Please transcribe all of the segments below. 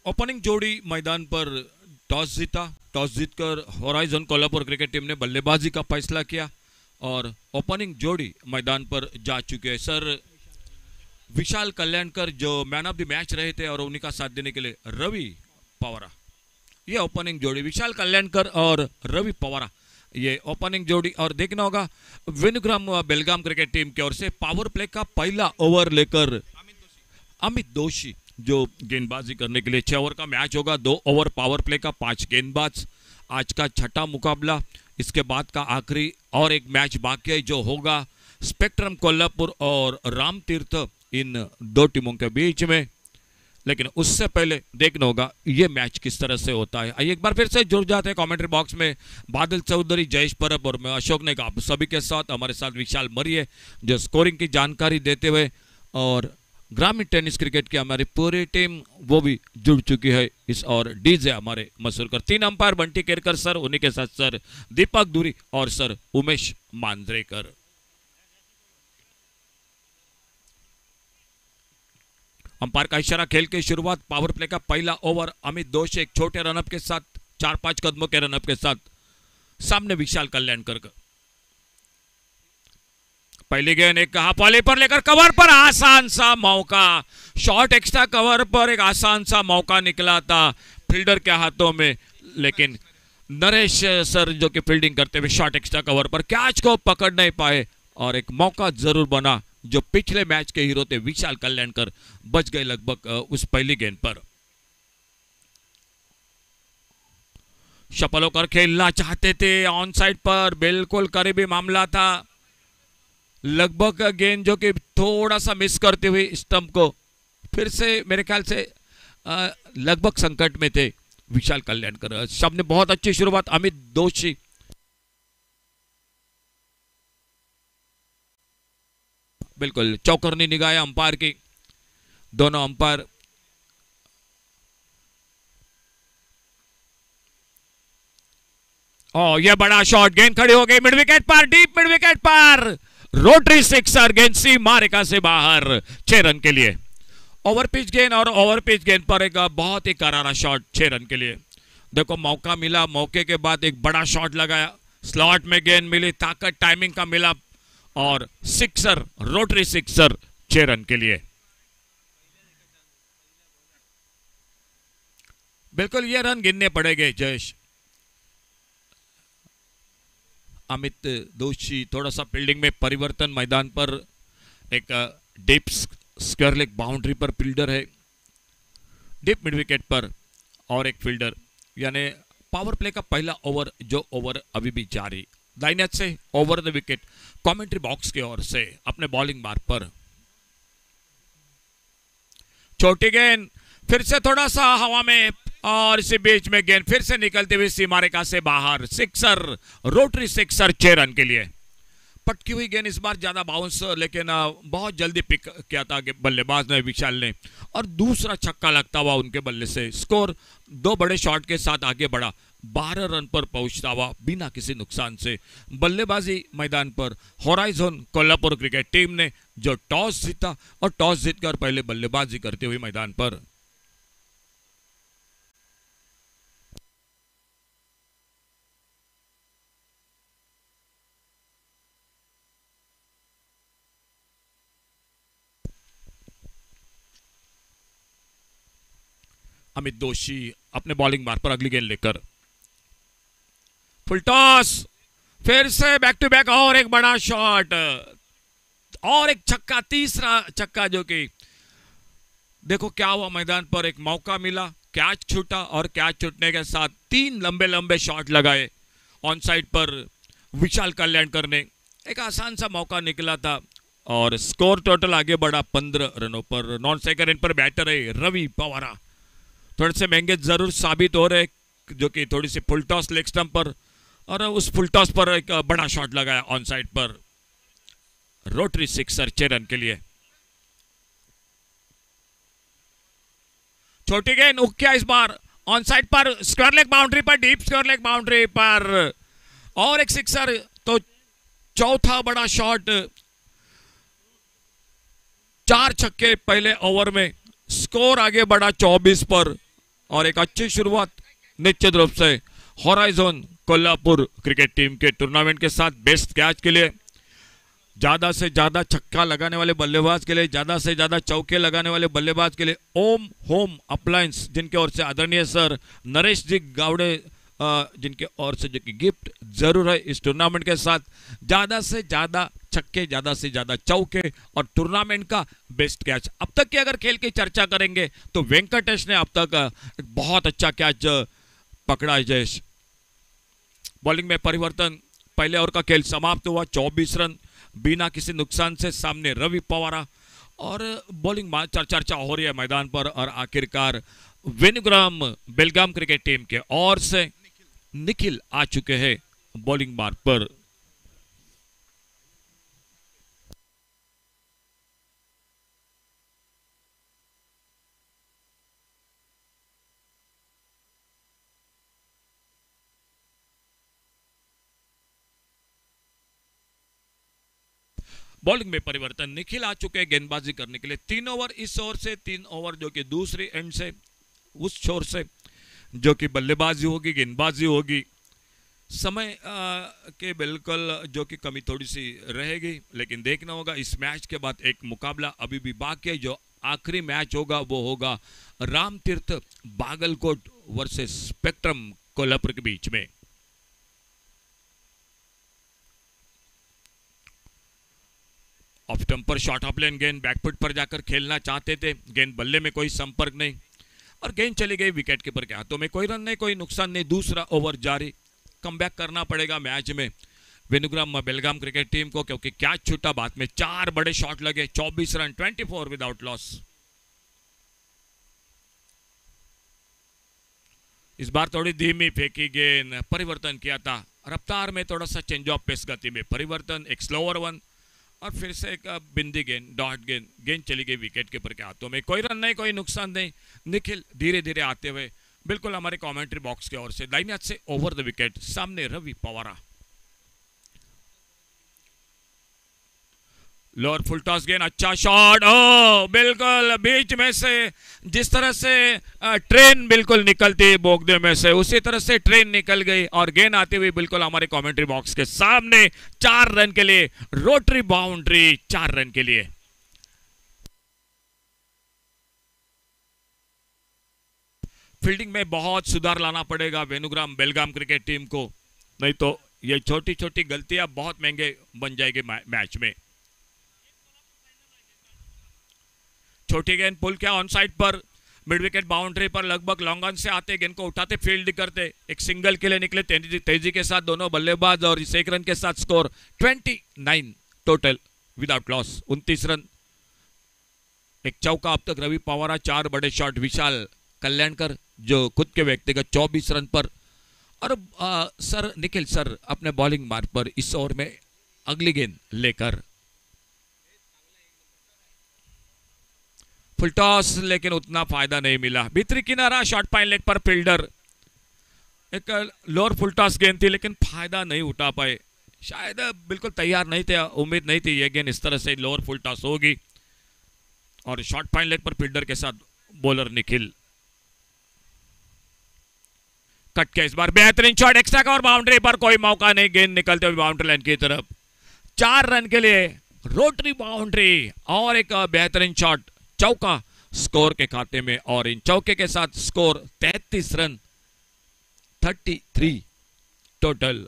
Opening जोड़ी मैदान पर टॉस जीता। टॉस जीतकर होराइजन कोल्हापुर क्रिकेट टीम ने बल्लेबाजी का फैसला किया और ओपनिंग जोड़ी मैदान पर जा चुके हैं। सर, विशाल कल्याणकर जो मैन ऑफ द मैच रहे थे और उन्हीं का साथ देने के लिए रवि पवारा, ये ओपनिंग जोड़ी विशाल कल्याणकर और रवि पवारा, ये ओपनिंग जोड़ी। और देखना होगा वेनुग्राम बेलगाम क्रिकेट टीम की ओर से पावर प्ले का पहला ओवर लेकर अमित दोषी जो गेंदबाजी करने के लिए 6 ओवर का मैच होगा। 2 ओवर पावर प्ले का 5 गेंदबाज। आज का छठा मुकाबला, इसके बाद का आखिरी और एक मैच बाकी है जो होगा स्पेक्ट्रम कोल्हापुर और राम तीर्थ, इन 2 टीमों के बीच में। लेकिन उससे पहले देखना होगा ये मैच किस तरह से होता है। आइए एक बार फिर से जुड़ जाते हैं कमेंट्री बॉक्स में। बादल चौधरी, जयेश परब और मैं अशोक ने आप सभी के साथ, हमारे साथ विशाल मरिए जो स्कोरिंग की जानकारी देते हुए, और ग्रामीण टेनिस क्रिकेट की हमारी पूरी टीम वो भी जुड़ चुकी है इस, और डीजे हमारे मसूरकर। 3 अंपायर बंटी केरकर सर, उन्हीं के साथ सर दीपक दूरी और सर उमेश मांद्रेकर। अंपायर का इशारा, खेल की शुरुआत। पावर प्ले का पहला ओवर अमित दोषी एक छोटे रनअप के साथ, 4-5 कदमों के रनअप के साथ, सामने विशाल कल्याणकर का पहली गेंद एक हाफ वाले पर लेकर कवर पर आसान सा मौका, शॉर्ट एक्स्ट्रा कवर पर एक आसान सा मौका निकला था फील्डर के हाथों में, लेकिन नरेश सर जो कि फील्डिंग करते हुए शॉर्ट एक्स्ट्रा कवर पर कैच को पकड़ नहीं पाए और एक मौका जरूर बना जो पिछले मैच के हीरो थे विशाल कल्याणकर बच गए लगभग उस पहली गेंद पर। शफल होकर खेलना चाहते थे ऑन साइड पर, बिल्कुल करीबी मामला था, लगभग गेंद जो कि थोड़ा सा मिस करते हुए स्टंप को फिर से मेरे ख्याल से लगभग संकट में थे विशाल कल्याणकर। सबने बहुत अच्छी शुरुआत, अमित दोषी बिल्कुल चौकरनी निगाह अंपायर की, दोनों अंपायर यह बड़ा शॉट, गेंद खड़ी हो गई मिड विकेट पर, डीप मिड विकेट पर, रोटरी सिक्सर, गेंद सीमा रेखा से बाहर 6 रन के लिए। ओवर पिच गेंद और ओवर पिच गेंद पर एक बहुत ही करारा शॉट 6 रन के लिए। देखो मौका मिला, मौके के बाद एक बड़ा शॉट लगाया, स्लॉट में गेंद मिली, ताकत टाइमिंग का मिला और सिक्सर, रोटरी सिक्सर 6 रन के लिए। बिल्कुल ये रन गिनने पड़ेंगे जयेश। अमित दोषी थोड़ा सा फील्डिंग में परिवर्तन, मैदान पर एक डीप स्क्वायर लेग बाउंड्री पर फील्डर है, डीप मिड विकेट पर और एक फील्डर, यानी पावर प्ले का पहला ओवर जो ओवर अभी भी जारी, लाइनेट से over the wicket commentary box की ओर से अपने बॉलिंग मार्क पर। छोटी गेंद फिर से थोड़ा सा हवा में और इसी बीच में गेंद फिर से निकलते हुए सीमा रेखा से बाहर, सिक्सर, रोटरी सिक्सर 6 रन के लिए। पटकी हुई गेंद इस बार ज्यादा बाउंस, लेकिन बहुत जल्दी पिक किया था बल्लेबाज ने विशाल ने, और दूसरा छक्का लगता हुआ उनके बल्ले से स्कोर 2 बड़े शॉट के साथ आगे बढ़ा, 12 रन पर पहुंचता हुआ बिना किसी नुकसान से। बल्लेबाजी मैदान पर होराइजन कोल्हापुर क्रिकेट टीम ने जो टॉस जीता और टॉस जीतकर पहले बल्लेबाजी करते हुए मैदान पर। अमित दोषी अपने बॉलिंग मार्क पर अगली गेंद लेकर फुल टॉस, फिर से बैक टू बैक और एक बड़ा शॉट और एक छक्का, तीसरा छक्का जो कि देखो क्या हुआ मैदान पर, एक मौका मिला, कैच छूटा और कैच छूटने के साथ 3 लंबे लंबे शॉट लगाए ऑन साइड पर विशाल कल्याणकर ने, एक आसान सा मौका निकला था और स्कोर टोटल आगे बढ़ा 15 रनों पर। नॉन सेकंड एंड पर बैटर है रवि पवारा, थोड़े से महंगे जरूर साबित हो रहे, जो कि थोड़ी सी फुल टॉस लेग स्टंप पर, और उस फुल टॉस पर एक बड़ा शॉट लगाया ऑन साइड पर, रोटरी सिक्सर 6 रन के लिए। छोटी गेंद उक्या इस बार ऑन साइड पर, स्क्वायर लेग बाउंड्री पर, डीप स्क्वायर लेग बाउंड्री पर और एक सिक्सर, तो चौथा बड़ा शॉट, 4 छक्के पहले ओवर में, स्कोर आगे बढ़ा 24 पर और एक अच्छी शुरुआत निश्चित रूप से होराइजन कोल्हापुर क्रिकेट टीम के टूर्नामेंट के साथ बेस्ट कैच के लिए, ज्यादा से ज्यादा छक्का लगाने वाले बल्लेबाज के लिए, ज्यादा से ज्यादा चौके लगाने वाले बल्लेबाज के लिए ओम होम अप्लायंस जिनके ओर से आदरणीय सर नरेश जी गावड़े जिनके ओर से जो कि गिफ्ट जरूर है इस टूर्नामेंट के साथ, ज्यादा से ज्यादा छक्के, ज्यादा से ज्यादा चौके और टूर्नामेंट का बेस्ट कैच। अब तक की अगर खेल की चर्चा करेंगे तो वेंकटेश ने अब तक बहुत अच्छा कैच पकड़ा है। जयेश, बॉलिंग में परिवर्तन, पहले ओवर का खेल समाप्त हुआ, 24 रन बिना किसी नुकसान से, सामने रवि पवारा और बॉलिंग चर्चा हो रही है मैदान पर। और आखिरकार वेनुग्राम बेलगाम क्रिकेट टीम के ओर से निखिल आ चुके हैं बॉलिंग मार्ग पर। बॉलिंग में परिवर्तन, निखिल आ चुके हैं गेंदबाजी करने के लिए। 3 ओवर इस ओवर से, 3 ओवर जो कि दूसरी एंड से, उस छोर से जो कि बल्लेबाजी होगी, गेंदबाजी होगी। समय के बिल्कुल जो कि कमी थोड़ी सी रहेगी, लेकिन देखना होगा इस मैच के बाद एक मुकाबला अभी भी बाकी है। जो आखिरी मैच होगा वो होगा रामतीर्थ बागलकोट वर्सेस स्पेक्ट्रम कोल्हापुर के बीच में। ऑफ टेम्पर शॉर्ट ऑफ लेन गेंद बैकफुट पर जाकर खेलना चाहते थे, गेंद बल्ले में कोई संपर्क नहीं और गेंद चली गई विकेट कीपर के हाथों में। कोई रन नहीं, कोई नुकसान नहीं, दूसरा ओवर जारी। कमबैक करना पड़ेगा मैच में वेनुग्राम बेलगाम क्रिकेट टीम को, क्योंकि कैच छूटा, बाद में 4 बड़े शॉट लगे, 24 रन, 24 विदाउट लॉस। इस बार थोड़ी धीमी फेंकी गेंद, परिवर्तन किया था रफ्तार में, थोड़ा सा चेंज ऑफ पेस गति में परिवर्तन, एक स्लोअर वन और फिर से एक बिंदी गेंद, डॉट गेंद, गेंद चली गई विकेट कीपर के हाथों में। कोई रन नहीं, कोई नुकसान नहीं। निखिल धीरे धीरे आते हुए बिल्कुल हमारे कमेंट्री बॉक्स की ओर से दाहिने हाथ से ओवर द विकेट, सामने Ravi Pawara. Lower full toss गेंद, अच्छा शॉट, ओ बिल्कुल बीच में से, जिस तरह से ट्रेन बिल्कुल निकलती है बोगदे में से, उसी तरह से ट्रेन निकल गई और गेंद आती हुई बिल्कुल हमारे कमेंट्री बॉक्स के सामने। 4 रन के लिए रोटरी बाउंड्री, 4 रन के लिए। फील्डिंग में बहुत सुधार लाना पड़ेगा वेनुग्राम बेलगाम क्रिकेट टीम को, नहीं तो ये छोटी छोटी गलतियां बहुत महंगे बन जाएगी मैच में। छोटी गेंद पुल किया ऑन साइड पर, मिड विकेट बाउंड्री पर, लगभग लॉन्ग ऑन से आते, गेंद को उठाते, फील्ड करते, एक सिंगल के लिए निकले तेजी के साथ दोनों बल्लेबाज और इस 1 रन के साथ score 29 total without loss, 29 run. एक चौका अब तक रवि पवारा, 4 बड़े शॉट विशाल कल्याणकर जो खुद के व्यक्तिगत 24 रन पर। और सर निखिल सर अपने बॉलिंग मार्ग पर इस ओवर में अगली गेंद लेकर फुल टॉस, लेकिन उतना फायदा नहीं मिला। भीतरी किनारा शॉर्ट पाइन लेग पर फील्डर, एक लोअर फुल टॉस गेंद थी लेकिन फायदा नहीं उठा पाए, शायद बिल्कुल तैयार नहीं थे, उम्मीद नहीं थी ये गेंद इस तरह से लोअर फुल टॉस होगी। और शॉर्ट पाइन लेग पर फील्डर के साथ बॉलर निखिल कट के, इस बार बेहतरीन शॉट, एक्स्ट्रा का और बाउंड्री पर कोई मौका नहीं, गेंद निकलते हुए बाउंड्री लाइन की तरफ। 4 रन के लिए रोटरी बाउंड्री और एक बेहतरीन शॉट, चौका स्कोर के खाते में। और इन चौके के साथ स्कोर 33 रन, 33 टोटल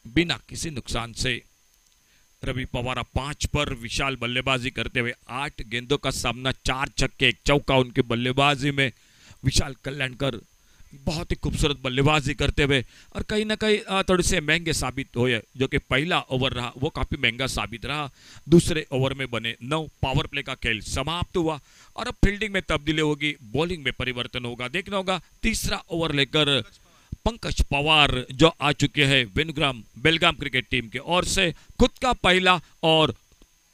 बिना किसी नुकसान से। रवि पवारा 5 पर, विशाल बल्लेबाजी करते हुए 8 गेंदों का सामना, 4 छक्के, 1 चौका उनकी बल्लेबाजी में। विशाल कल्याणकर बहुत ही खूबसूरत बल्लेबाजी करते हुए और कहीं ना कहीं थोड़े से महंगे साबित हुए, जो कि पहला ओवर रहा वो काफी महंगा साबित रहा। दूसरे ओवर में बने 9, पावर प्ले का खेल समाप्त हुआ और अब फील्डिंग में तब्दीली होगी, बॉलिंग में परिवर्तन होगा। देखना होगा तीसरा ओवर लेकर पंकज पवार जो आ चुके हैं वेनुग्राम बेलगाम क्रिकेट टीम के ओर से, खुद का पहला और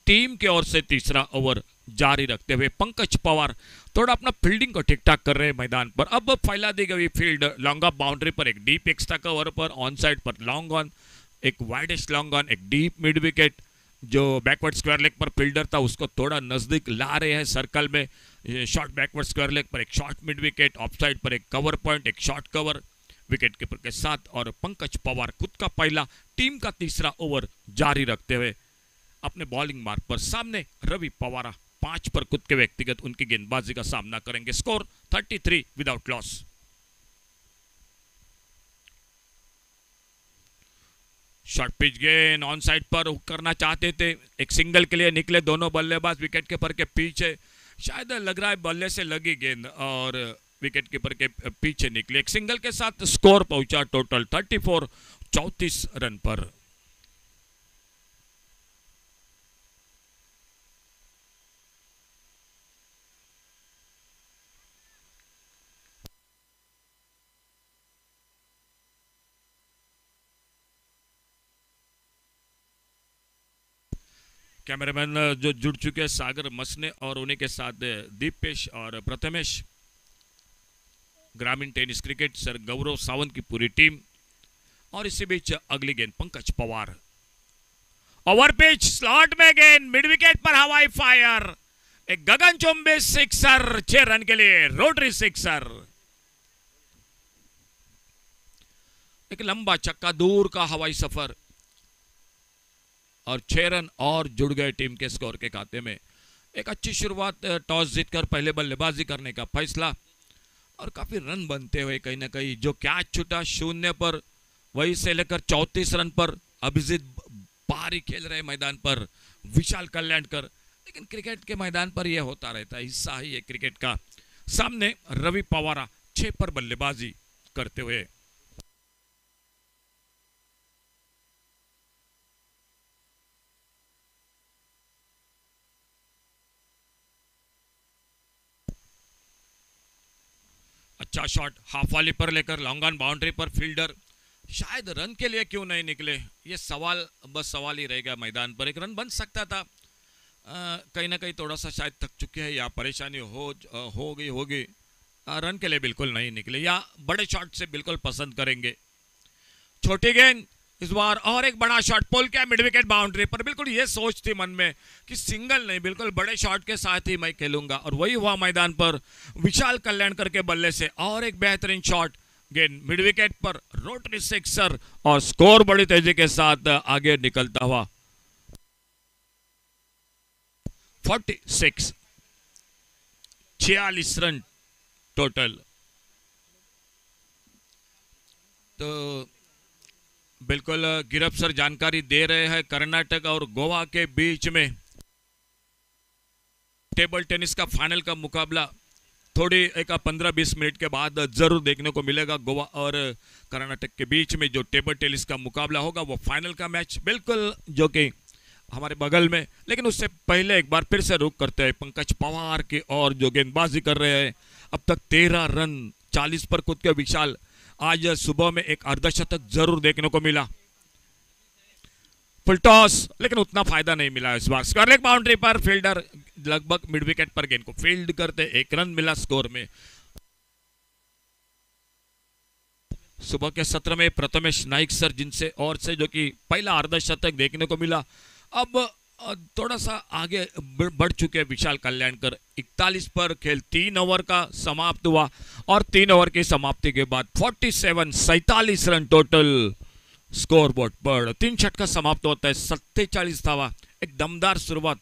टीम के ओर से तीसरा ओवर जारी रखते हुए पंकज पवार थोड़ा अपना फील्डिंग को ठीक ठाक कर रहे हैं मैदान पर। अब फैला दी गई फील्ड, लॉन्ग ऑफ बाउंड्री पर एक डीप एक्स्ट्रा कवर पर, ऑन साइड पर लॉन्ग ऑन, एक वाइडेस्ट लॉन्ग ऑन, एक डीप मिड विकेट, जो बैकवर्ड स्क्वायर लेग पर फील्डर था उसको थोड़ा नजदीक ला रहे हैं सर्कल में। शॉर्ट बैकवर्ड स्क्वायर लेग पर एक शॉर्ट मिड विकेट, ऑफसाइड पर एक कवर पॉइंट, एक शॉर्ट कवर विकेट कीपर के साथ। और पंकज पवार खुद का पहला, टीम का तीसरा ओवर जारी रखते हुए अपने बॉलिंग मार्ग पर सामने रवि पवारा 5 पर खुद के व्यक्तिगत उनकी गेंदबाजी का सामना करेंगे। Score 33 without loss. Short pitch गेंद ऑन साइड पर हुक करना चाहते थे, एक सिंगल के लिए निकले दोनों बल्लेबाज विकेट कीपर के पीछे। शायद लग रहा है बल्ले से लगी गेंद और विकेट कीपर के पीछे निकले। एक सिंगल के साथ स्कोर पहुंचा टोटल 34, 34 रन पर। कैमरामैन जो जुड़ चुके हैं सागर मसने और उन्हीं के साथ दीपेश और प्रथमेश। ग्रामीण टेनिस क्रिकेट सर गौरव सावंत की पूरी टीम। और इसी बीच अगली गेंद Pankaj Pawar, over pitch slot में गेंद मिड विकेट पर हवाई फायर, एक गगनचुंबी सिक्सर 6 रन के लिए, रोटरी सिक्सर। एक लंबा छक्का, दूर का हवाई सफर और 6 रन और जुड़ गए टीम के स्कोर के खाते में। एक अच्छी शुरुआत, टॉस जीतकर पहले बल्लेबाजी करने का फैसला और काफी रन बनते हुए कहीं ना कहीं जो कैच छूटा 0 पर, वही से लेकर 34 रन पर अभिजीत बाहरी खेल रहे मैदान पर, विशाल कल्याणकर। लेकिन क्रिकेट के मैदान पर यह होता रहता है, हिस्सा ही है क्रिकेट का। सामने रवि पवारा 6 पर बल्लेबाजी करते हुए। अच्छा शॉट हाफ वाली पर लेकर लॉन्ग ऑन बाउंड्री पर फील्डर, शायद रन के लिए क्यों नहीं निकले, ये सवाल बस सवाल ही रहेगा मैदान पर। एक रन बन सकता था, कहीं ना कहीं थोड़ा सा शायद थक चुके हैं या परेशानी हो गई होगी। रन के लिए बिल्कुल नहीं निकले या बड़े शॉट से बिल्कुल पसंद करेंगे। छोटी गेंद इस बार और एक बड़ा शॉट, पोल क्या मिड विकेट बाउंड्री पर। बिल्कुल ये सोच थी मन में कि सिंगल नहीं, बिल्कुल बड़े शॉट के साथ ही मैं खेलूंगा और वही हुआ मैदान पर। विशाल कल्याणकर के बल्ले से और एक बेहतरीन शॉट, गेंद मिड विकेट पर, रोटरी सिक्सर और स्कोर बड़ी तेजी के साथ आगे निकलता हुआ 46, 46 रन टोटल। तो बिल्कुल गिरफ्त सर जानकारी दे रहे हैं, कर्नाटक और गोवा के बीच में टेबल टेनिस का फाइनल का मुकाबला थोड़ी एक 15-20 मिनट के बाद जरूर देखने को मिलेगा। गोवा और कर्नाटक के बीच में जो टेबल टेनिस का मुकाबला होगा वो फाइनल का मैच बिल्कुल जो कि हमारे बगल में। लेकिन उससे पहले एक बार फिर से रुक करते हैं पंकज पवार की और जो गेंदबाजी कर रहे हैं। अब तक 13 रन 40 पर खुद के विशाल। आज सुबह में एक अर्धशतक जरूर देखने को मिला, फुल टॉस, लेकिन उतना फायदा नहीं मिला इस बार। स्क्वायर लेग बाउंड्री पर फील्डर लगभग मिड विकेट पर गेंद को फील्ड करते 1 रन मिला स्कोर में। सुबह के सत्र में प्रथमेश नाइक सर जिनसे और से जो कि पहला अर्धशतक देखने को मिला, अब थोड़ा सा आगे बढ़ चुके विशाल कल्याणकर। 41 पर खेल 3 ओवर का समाप्त हुआ और 3 ओवर की समाप्ति के बाद 47 रन टोटल स्कोर बोर्ड पर। 3 छक्का समाप्त होता है, 47 धावा। एक दमदार शुरुआत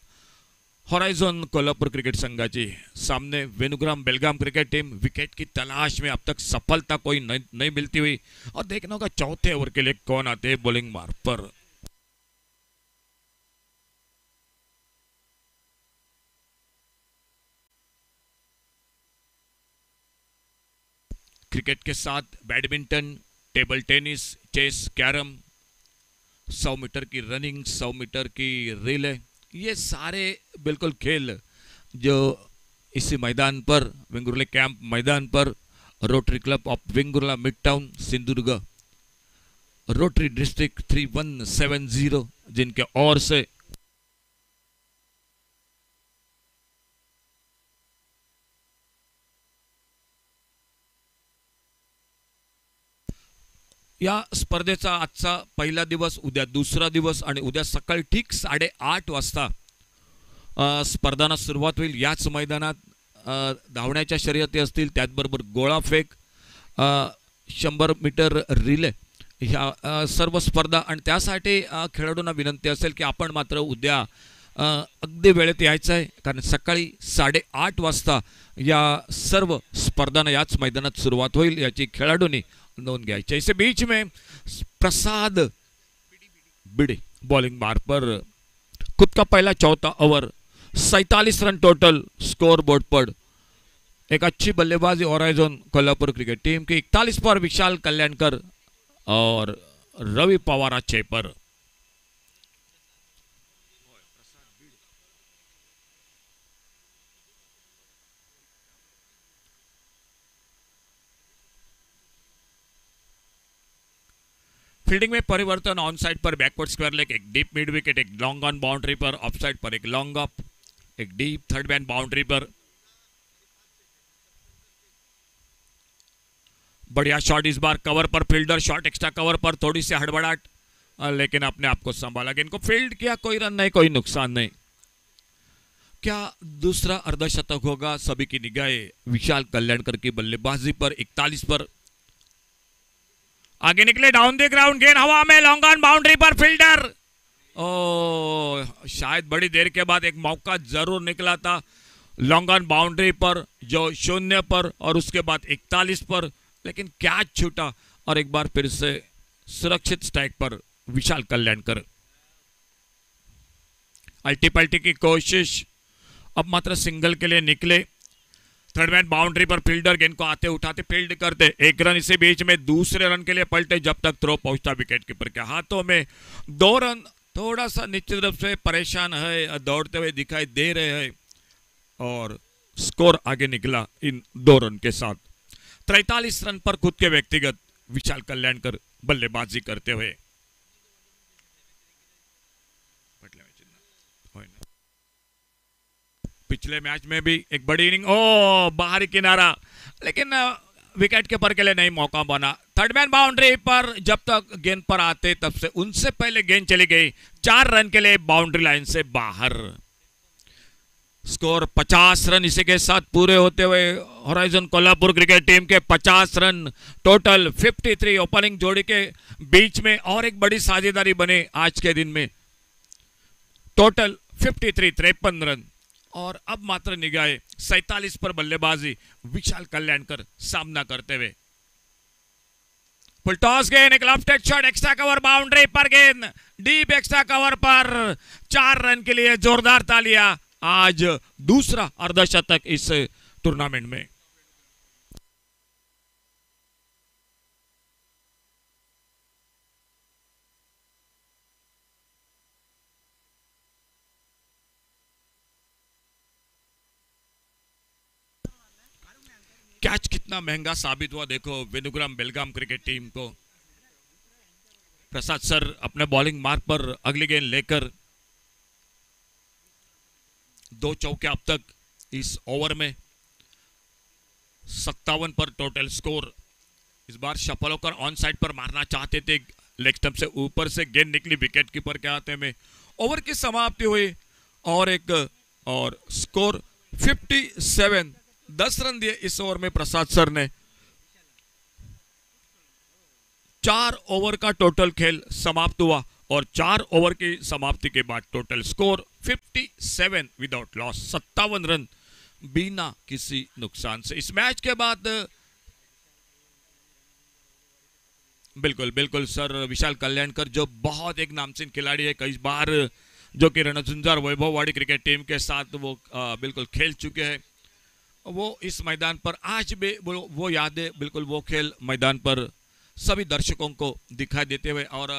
होराइजन कोल्हापुर क्रिकेट संघाची। सामने वेणुग्राम बेलगाम क्रिकेट टीम विकेट की तलाश में अब तक सफलता कोई नहीं मिलती हुई। और देखना होगा चौथे ओवर के लिए कौन आते हैं बॉलिंग मार्ग पर। क्रिकेट के साथ badminton, table tennis, chess, carrom, 100 metre की रनिंग, 100 मीटर की रिले, ये सारे बिल्कुल खेल जो इसी मैदान पर वेंगुर्ले कैंप मैदान पर rotary club of Vengurla mid town Sindhudurg rotary district 3170 जिनके ओर से या स्पर्धेचा आजचा पहिला दिवस, उद्या दुसरा दिवस आणि उद्या सकाळी ठीक 8:30 वाजता स्पर्धांना सुरुवात होईल याच मैदानात। धावण्याच्या शर्यती असतील, त्याचबरोबर गोळाफेक, 100 मीटर रिले, ह्या सर्व स्पर्धा. आणि त्यासाठी खेळाडूंना विनंती असेल की आपण मात्र उद्या अगदी वेळेत यायचं आहे, कारण सकाळी 8:30 वाजता या सर्व स्पर्धांना याच मैदानात सुरुवात होईल, याची खेळाडूंनी नोंद घ्यायची. इसे बीच में प्रसाद बिडे बॉलिंग मार पर खुद का पहला चौथा over, 47 run total score board पर. एक अच्छी बल्लेबाजी होराइजन कोल्हापुर क्रिकेट टीम की. 41 पर विशाल कल्याणकर और रवि पवार 6 पर. फील्डिंग में परिवर्तन, ऑन साइड पर बैकवर्ड स्क्वायर लेग, एक डीप मिड विकेट, एक लॉन्ग ऑन बाउंड्री पर, ऑफ साइड पर एक लॉन्ग अप, एक डीप थर्ड मैन बाउंड्री पर. बढ़िया शॉट इस बार कवर पर, फील्डर शॉट एक्स्ट्रा कवर पर, थोड़ी सी हड़बड़ाहट, लेकिन अपने आप को संभाला, इनको फील्ड किया, कोई रन नहीं, कोई नुकसान नहीं. क्या दूसरा अर्धशतक होगा? सभी की निगाहें विशाल कल्याणकर की बल्लेबाजी पर. 41 पर आगे निकले, डाउन द ग्राउंड, गेंद हवा में, लॉन्ग ऑन बाउंड्री पर, फील्डर. शायद बड़ी देर के बाद एक मौका जरूर निकला था लॉन्ग ऑन बाउंड्री पर, जो 0 पर और उसके बाद 41 पर, लेकिन कैच छूटा और एक बार फिर से सुरक्षित स्ट्राइक पर विशाल कल्याणकर. अल्टी पल्टी की कोशिश, अब मात्र सिंगल के लिए निकले. थर्ड मैन बाउंड्री पर, फील्डर गेंद को आते उठाते फील्ड करते, 1 रन. इसी बीच में दूसरे रन के लिए पलटे जब तक थ्रो पहुंचता विकेट कीपर के हाथों में. 2 रन. थोड़ा सा निश्चित रूप से परेशान है, दौड़ते हुए दिखाई दे रहे हैं और स्कोर आगे निकला इन 2 रन के साथ. 43 रन पर खुद के व्यक्तिगत विशाल कल्याणकर बल्लेबाजी करते हुए. पिछले मैच में भी एक बड़ी इनिंग, बाहरी किनारा, लेकिन विकेट कीपर के लिए नहीं मौका बना. थर्ड मैन बाउंड्री पर जब तक गेंद पर आते तब से उनसे पहले गेंद चली गई. 4 रन के लिए बाउंड्री लाइन से बाहर. Score 50 run. इसी के साथ पूरे होते हुए होराइजन कोल्हापुर क्रिकेट टीम के 50 रन टोटल. 53 ओपनिंग जोड़ी के बीच में और एक बड़ी साझेदारी बने आज के दिन में. Total 53, 53 run. और अब मात्र निगाहे 47 पर बल्लेबाजी विशाल कल्याणकर सामना करते हुए. फुल टॉस गेंद, एक left shot, extra cover boundary पर, गेंद डीप एक्स्ट्रा कवर पर. 4 रन के लिए जोरदार तालियां. आज दूसरा अर्धशतक इस टूर्नामेंट में. कैच कितना महंगा साबित हुआ देखो वेनुग्राम बेलगाम क्रिकेट टीम को. प्रसाद सर अपने बॉलिंग मार्ग पर अगली गेंद लेकर 2 चौके अब तक इस ओवर में. 57 पर टोटल स्कोर. इस बार शफल होकर ऑन साइड पर मारना चाहते थे, लेग स्टंप से ऊपर से गेंद निकली विकेट कीपर के हाथ में. ओवर की समाप्ति हुई और स्कोर 57. 10 रन दिए इस ओवर में प्रसाद सर ने. 4 ओवर का टोटल खेल समाप्त हुआ और 4 ओवर की समाप्ति के बाद total score 57 without loss. 57 run बिना किसी नुकसान से. इस मैच के बाद बिल्कुल सर विशाल कल्याणकर जो बहुत एक नामचीन खिलाड़ी है, कई बार जो कि रणझुंझार वैभववाड़ी क्रिकेट टीम के साथ वो बिल्कुल खेल चुके हैं. वो इस मैदान पर आज भी वो यादें, बिल्कुल वो खेल मैदान पर सभी दर्शकों को दिखाई देते हुए. और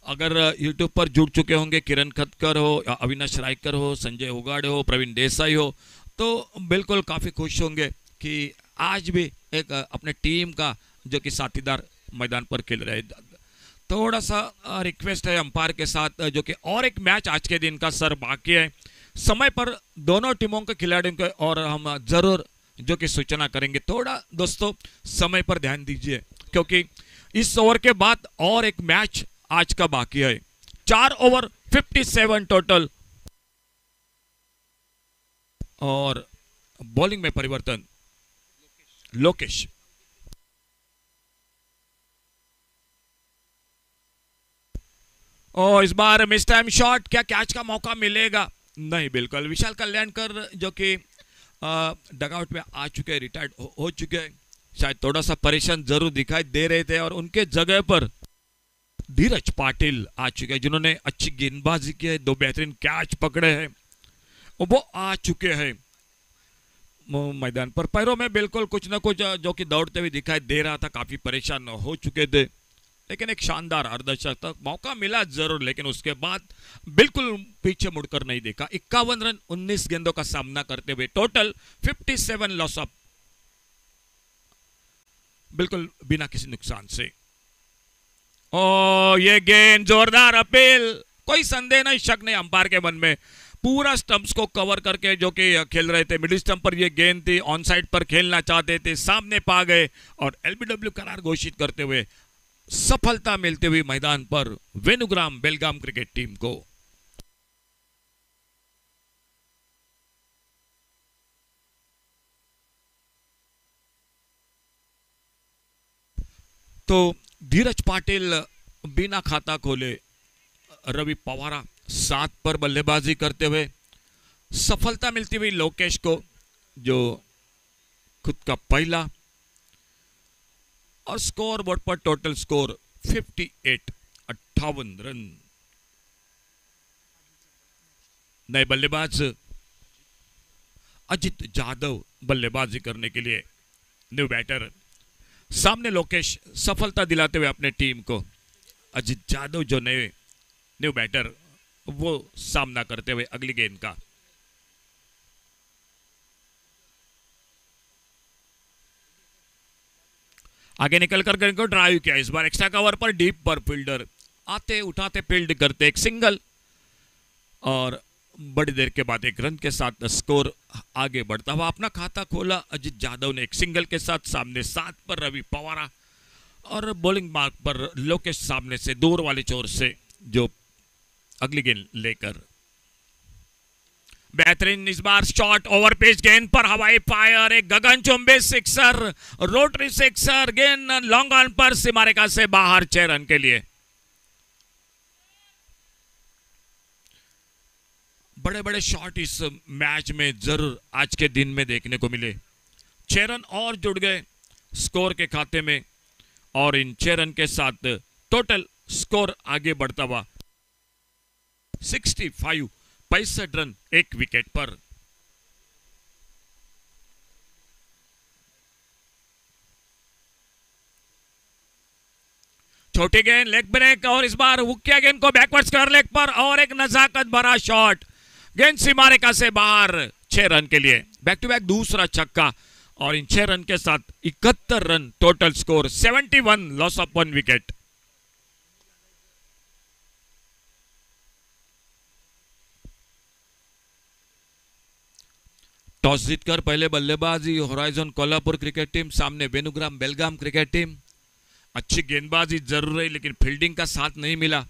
अगर यूट्यूब पर जुड़ चुके होंगे, किरण खतकर हो, अविनाश रायकर हो, संजय उगाड़े हो, प्रवीण देसाई हो, तो बिल्कुल काफ़ी खुश होंगे कि आज भी एक अपने टीम का जो कि साथीदार मैदान पर खेल रहे. थोड़ा सा रिक्वेस्ट है अंपायर के साथ, जो कि और एक मैच आज के दिन का सर बाकी है, समय पर दोनों टीमों के खिलाड़ियों को और हम जरूर जो कि सूचना करेंगे. थोड़ा दोस्तों समय पर ध्यान दीजिए, क्योंकि इस ओवर के बाद और एक मैच आज का बाकी है. 4 ओवर 57 टोटल और बॉलिंग में परिवर्तन, लोकेश और इस बार मिस टाइम शॉट, क्या कैच का मौका मिलेगा? नहीं, बिल्कुल। विशाल कल्याणकर जो कि डगआउट में आ चुके हैं, रिटायर्ड हो चुके हैं, शायद थोड़ा सा परेशान जरूर दिखाई दे रहे थे और उनके जगह पर धीरज पाटिल आ चुके हैं जिन्होंने अच्छी गेंदबाजी की है, 2 बेहतरीन कैच पकड़े हैं, वो आ चुके हैं मैदान पर। पैरों में बिल्कुल कुछ ना कुछ जो कि दौड़ते हुए दिखाई दे रहा था, काफी परेशान हो चुके थे, लेकिन एक शानदार अर्धशतक मौका मिला जरूर, लेकिन उसके बाद बिल्कुल पीछे मुड़कर नहीं देखा। 51 रन 19 गेंदों का सामना करते हुए टोटल 57 लॉस अप, बिल्कुल बिना किसी नुकसान से। ओ ये गेंद जोरदार अपील, कोई संदेह नहीं, शक नहीं अंपायर के मन में। पूरा स्टंप्स को कवर करके जो कि खेल रहे थे, मिडिल स्टंप पर ये गेंद थी, ऑन साइड पर खेलना चाहते थे, सामने पा गए और एलबीडब्ल्यू करार घोषित करते हुए सफलता मिलते हुए मैदान पर वेनुग्राम बेलगाम क्रिकेट टीम को। तो धीरज पाटिल बिना खाता खोले, रवि पवारा 7 पर बल्लेबाजी करते हुए सफलता मिलती हुई लोकेश को, जो खुद का पहला, और स्कोर बोर्ड पर टोटल स्कोर 58 रन। नए बल्लेबाज अजित जादव बल्लेबाजी करने के लिए, न्यू बैटर। सामने लोकेश सफलता दिलाते हुए अपने टीम को, अजित जादव जो नए न्यू बैटर, वो सामना करते हुए अगली गेंद का। आगे निकलकर गेंद को ड्राइव किया, इस बार एक्स्ट्रा कवर पर डीप पर फील्डर आते उठाते फील्ड करते, एक सिंगल और बड़ी देर के बाद एक रन के साथ स्कोर आगे बढ़ता हुआ अपना खाता खोला अजित जादव ने एक सिंगल के साथ। सामने 7 पर रवि पवारा और बॉलिंग मार्क पर लोकेश सामने से दूर वाली छोर से जो अगली गेंद लेकर। बेहतरीन इस बार शॉट, ओवर पेस गेंद पर हवाई फायर, एक गगनचुंबी सिक्सर, रोटरी सिक्सर, गेंद लॉन्ग ऑन पर सीमारेखा से बाहर 6 रन के लिए। बड़े बड़े शॉट इस मैच में जरूर आज के दिन में देखने को मिले। 6 रन और जुड़ गए स्कोर के खाते में और इन 6 रन के साथ टोटल स्कोर आगे बढ़ता हुआ 65 रन, 1 विकेट पर। छोटी गेंद लेग ब्रेक और इस बार हुक्या गेंद को बैकवर्ड्स कर लेग पर और एक नजाकत भरा शॉट, गेंद सीमारेखा से बाहर 6 रन के लिए। बैक टू बैक दूसरा छक्का और इन 6 रन के साथ 71 run, total score 71, loss of 1 wicket. Toss जीतकर पहले बल्लेबाजी होराइजन कोल्हापुर क्रिकेट टीम, सामने वेनुग्राम बेलगाम क्रिकेट टीम। अच्छी गेंदबाजी जरूर है लेकिन फील्डिंग का साथ नहीं मिला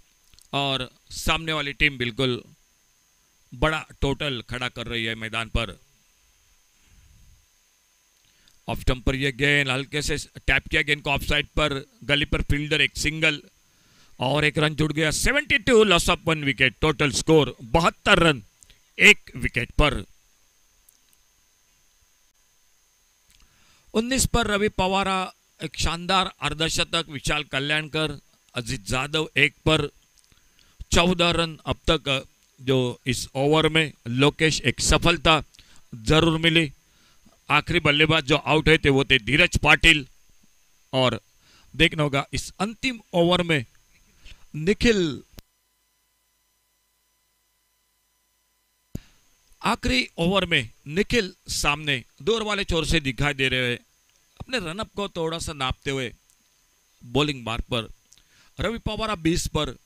और सामने वाली टीम बिल्कुल बड़ा टोटल खड़ा कर रही है मैदान पर। ऑफ स्टंप पर यह गेंद हल्के से टैप किया, गेंद को ऑफ साइड पर, गली पर फील्डर एक सिंगल और एक रन जुड़ गया। 72, loss of 1 wicket, total score 72 run, 1 wicket पर। 19 पर रवि पवारा एक शानदार अर्धशतक, विशाल कल्याणकर, अजित जादव 1 पर 14 रन अब तक। जो इस ओवर में लोकेश एक सफलता जरूर मिली। आखिरी बल्लेबाज जो आउट हुए थे वो थे धीरज पाटिल और देखना होगा इस अंतिम ओवर में निखिल, आखिरी ओवर में निखिल सामने दूर वाले छोर से दिखाई दे रहे हैं, अपने रनअप को थोड़ा सा नापते हुए बॉलिंग मार्क पर रवि पवारा 20 पर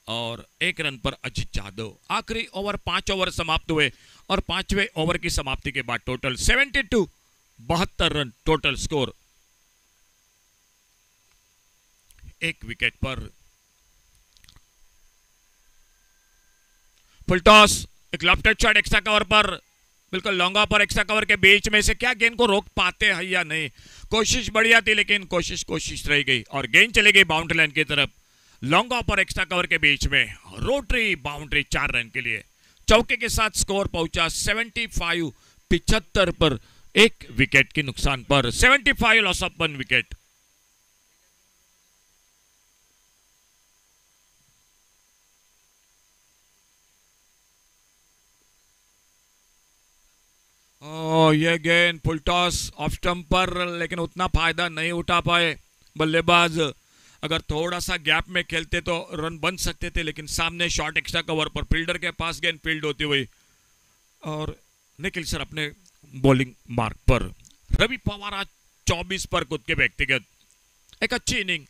और 1 रन पर अजित जादव। आखिरी ओवर 5 ओवर समाप्त हुए और 5वें ओवर की समाप्ति के बाद total 72, 72 run, total score 1 wicket पर। फुल टॉस, एक लेफ्ट शॉट एक्स्ट्रा कवर पर बिल्कुल लॉन्गा पर एक्स्ट्रा कवर के बीच में से क्या गेंद को रोक पाते हैं या नहीं। कोशिश बढ़िया थी लेकिन कोशिश रह गई और गेंद चली गई बाउंड्री लाइन की तरफ। लॉन्गा पर एक्स्ट्रा कवर के बीच में रोटरी बाउंड्री 4 रन के लिए। चौके के साथ स्कोर पहुंचा 75 पर 1 विकेट के नुकसान पर। 75 लॉस ऑफ 1 विकेट। ये गेंद फुल टॉस ऑफ स्टंप पर लेकिन उतना फायदा नहीं उठा पाए बल्लेबाज। अगर थोड़ा सा गैप में खेलते तो रन बन सकते थे लेकिन सामने शॉर्ट एक्स्ट्रा कवर पर फील्डर के पास गेंद फील्ड होती हुई और निखिल सर अपने बॉलिंग मार्क पर। रवि पवार आज 24 पर खुद के व्यक्तिगत एक अच्छी इनिंग।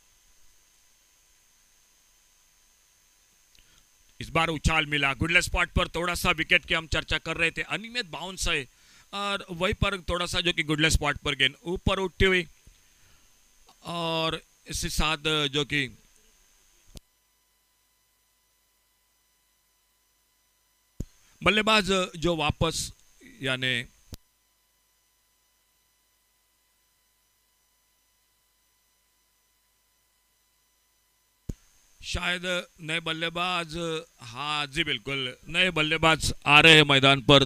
इस बार उछाल मिला गुडलेस स्पॉट पर। थोड़ा सा विकेट की हम चर्चा कर रहे थे, अनियमित बाउंस है और वहीं पर थोड़ा सा जो कि गुडलेस स्पॉट पर गेंद ऊपर उठती हुई और इसके साथ जो कि बल्लेबाज जो वापस यानी शायद नए बल्लेबाज, हाँ जी बिल्कुल नए बल्लेबाज आ रहे हैं मैदान पर।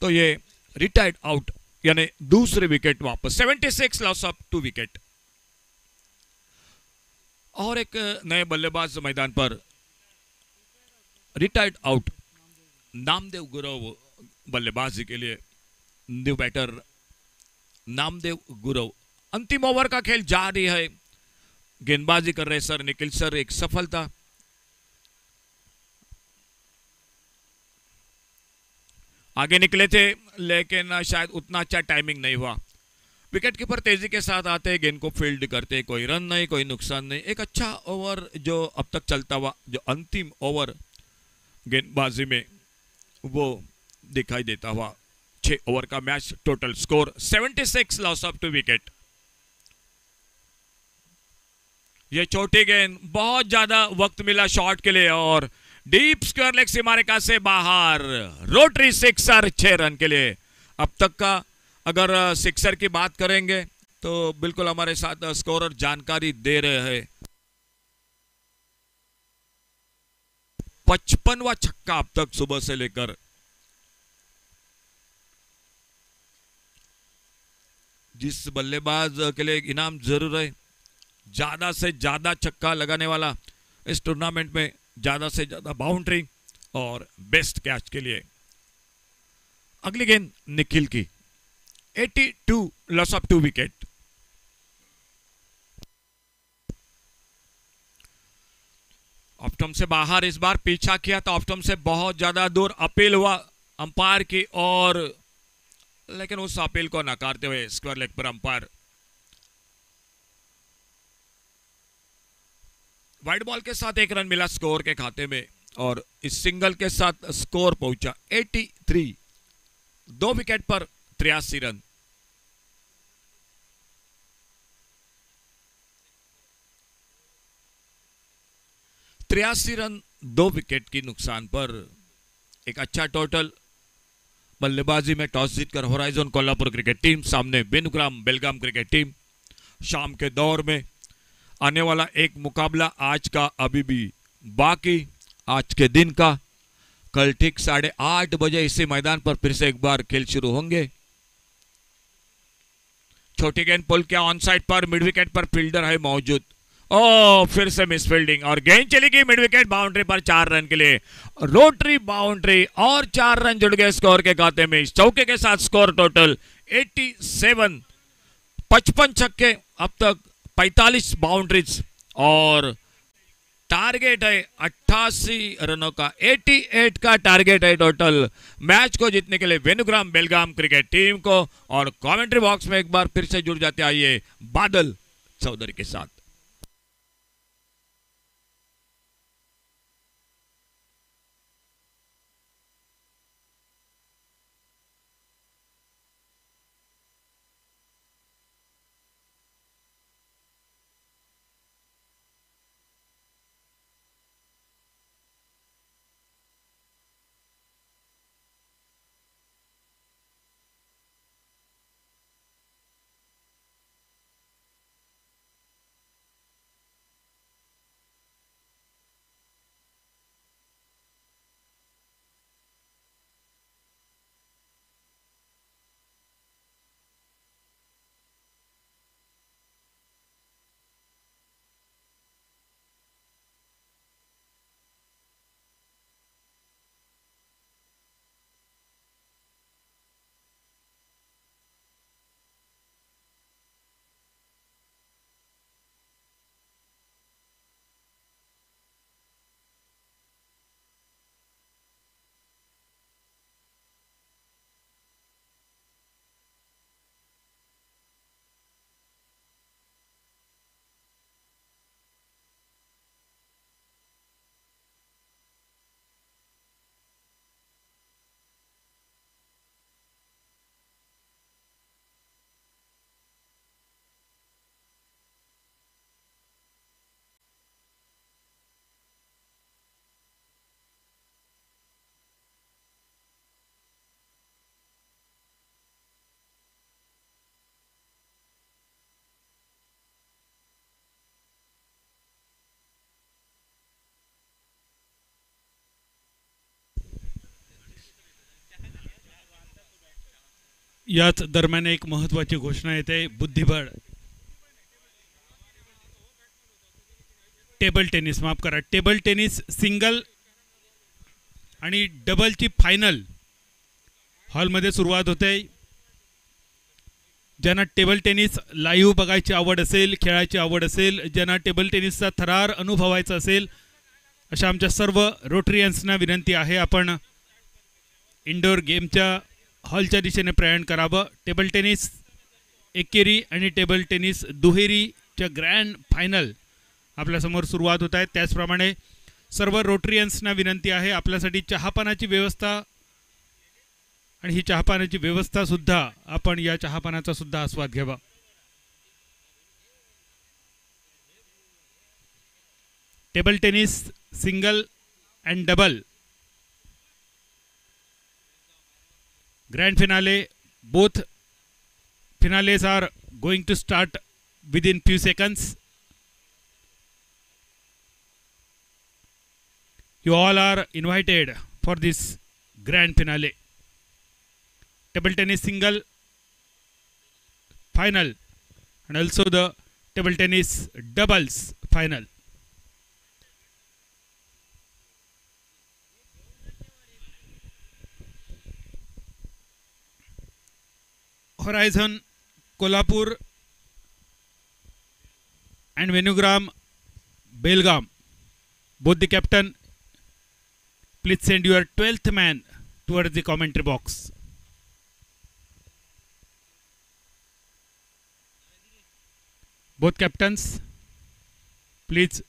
तो ये रिटायर्ड आउट यानी दूसरे विकेट वापस। 76 लॉस ऑफ 2 विकेट और एक नए बल्लेबाज मैदान पर। रिटायर्ड आउट नामदेव गुरव बल्लेबाजी के लिए। New batter Namdev Gurav. अंतिम ओवर का खेल जारी है, गेंदबाजी कर रहे सर निखिल सर। एक सफलता आगे निकले थे लेकिन शायद उतना अच्छा टाइमिंग नहीं हुआ। विकेट कीपर तेजी के साथ आते, गेंद को फील्ड करते, कोई रन नहीं कोई नुकसान नहीं। एक अच्छा ओवर जो अब तक चलता हुआ जो अंतिम ओवर गेंदबाजी में वो दिखाई देता हुआ। 6 ओवर का match, total score 76 loss of 2 wicket. ये छोटी गेंद, बहुत ज्यादा वक्त मिला शॉट के लिए और डीप स्क्वायर लेग सीमारेखा से बाहर। रोटरी सिक्सर 6 रन के लिए। अब तक का अगर सिक्सर की बात करेंगे तो बिल्कुल हमारे साथ स्कोरर जानकारी दे रहे हैं। 55वां छक्का अब तक सुबह से लेकर। जिस बल्लेबाज के लिए इनाम जरूर है, ज्यादा से ज्यादा छक्का लगाने वाला इस टूर्नामेंट में, ज्यादा से ज्यादा बाउंड्री और बेस्ट कैच के लिए। अगली गेंद निखिल की। 82 loss of 2 wicket. Off stump से बाहर इस बार पीछा किया तो ऑफ स्टंप से बहुत ज्यादा दूर अपील हुआ अंपायर की और लेकिन उस अपील को नकारते हुए स्क्वायर लेग पर अंपायर। वाइड बॉल के साथ 1 रन मिला स्कोर के खाते में और इस सिंगल के साथ स्कोर पहुंचा 83। 2 विकेट पर 83 रन। रन 2 विकेट की नुकसान पर। एक अच्छा टोटल। बल्लेबाजी में टॉस जीतकर होराइजन कोल्हापुर क्रिकेट टीम, सामने वेनुग्राम बेलगाम क्रिकेट टीम। शाम के दौर में आने वाला एक मुकाबला आज का अभी भी बाकी, आज के दिन का। कल ठीक 8:30 बजे इसी मैदान पर फिर से एक बार खेल शुरू होंगे। छोटी गेंद पुल किया ऑन साइड पर, मिड विकेट पर फील्डर है मौजूद। ओ फिर से मिस फील्डिंग और गेंद चली गई मिड विकेट बाउंड्री पर 4 रन के लिए। रोटरी बाउंड्री और 4 रन जुड़ गए स्कोर के खाते में। इस चौके के साथ स्कोर टोटल 87। 55 छक्के, अब तक 45 बाउंड्रीज और टारगेट है 88 रनों का। 88 का टारगेट है टोटल मैच को जीतने के लिए वेनुग्राम बेलगाम क्रिकेट टीम को। और कमेंट्री बॉक्स में एक बार फिर से जुड़ जाते आइए बादल चौधरी के साथ। याच दरम्यान एक महत्त्वाची घोषणा येते. बुद्धिबळ टेबल टेनिस, माफ करा, टेबल टेनिस सिंगल आणि डबलची फायनल हॉलमध्ये सुरुवात होते. ज्यांना टेबल टेनिस लाईव्ह बघायची आवड असेल, खेळायची आवड असेल, ज्यांना टेबल टेनिसचा थरार अनुभवायचा असेल, अशा आमच्या सर्व रोटरियन्सना विनंती आहे, आपण इंडोर गेमच्या हॉलच्या दिशेने प्रयाण करावं. टेबल टेनिस एकेरी आणि टेबल टेनिस दुहेरीच्या ग्रँड फायनल आपल्यासमोर सुरुवात होत आहेत. त्याचप्रमाणे सर्व रोटरियन्सना विनंती आहे, आपल्यासाठी चहापानाची व्यवस्था, आणि ही चहापानाची व्यवस्था सुद्धा आपण या चहापानाचा सुद्धा आस्वाद घ्यावा. Table tennis single and double grand finale, both finales are going to start within few seconds. You all are invited for this grand finale. Table tennis single final and also the table tennis doubles final. Horizon Kolhapur and Venugram Belgaum, both the captain, please send your 12th man towards the commentary box. Both captains, please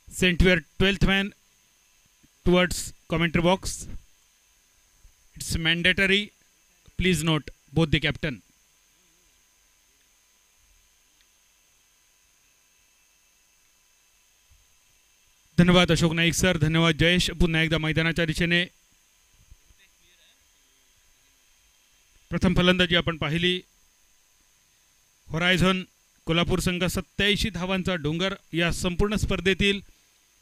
send your 12th man towards commentary box. It's mandatory. Please note, both the captain. धन्यवाद Ashok Naik sir, धन्यवाद जयेश. पुन्हा एकदा मैदानाच्या दिशेने प्रथम फलंदाजी आपण पाहिली. होरायझन कोल्हापूर संघ 87 धावांचा डोंगर, या संपूर्ण स्पर्धेतील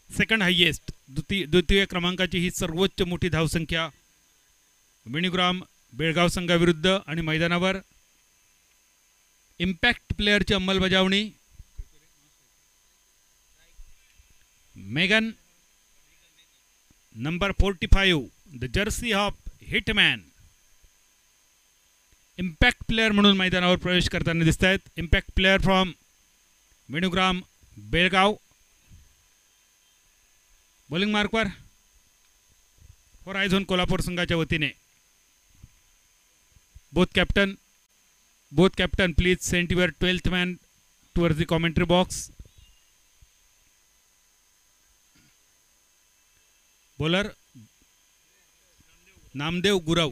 सेकंड हायेस्ट, द्वितीय क्रमांकाची ही सर्वोच्च मोठी धावसंख्या वेणुग्राम बेळगाव संघाविरुद्ध. आणि मैदानावर इम्पॅक्ट प्लेयरची अंमलबजावणी Megan number 45, the jersey of Hitman, impact player म्हणून मैदानावर प्रवेश करताना दिसत आहेत. Impact player from Venugram Belgaum. Bowling मार्कवर होरायझन कोल्हापूर संघाच्या वतीने both captain please send your 12th man towards the commentary box. Bowler Namdev Gurav,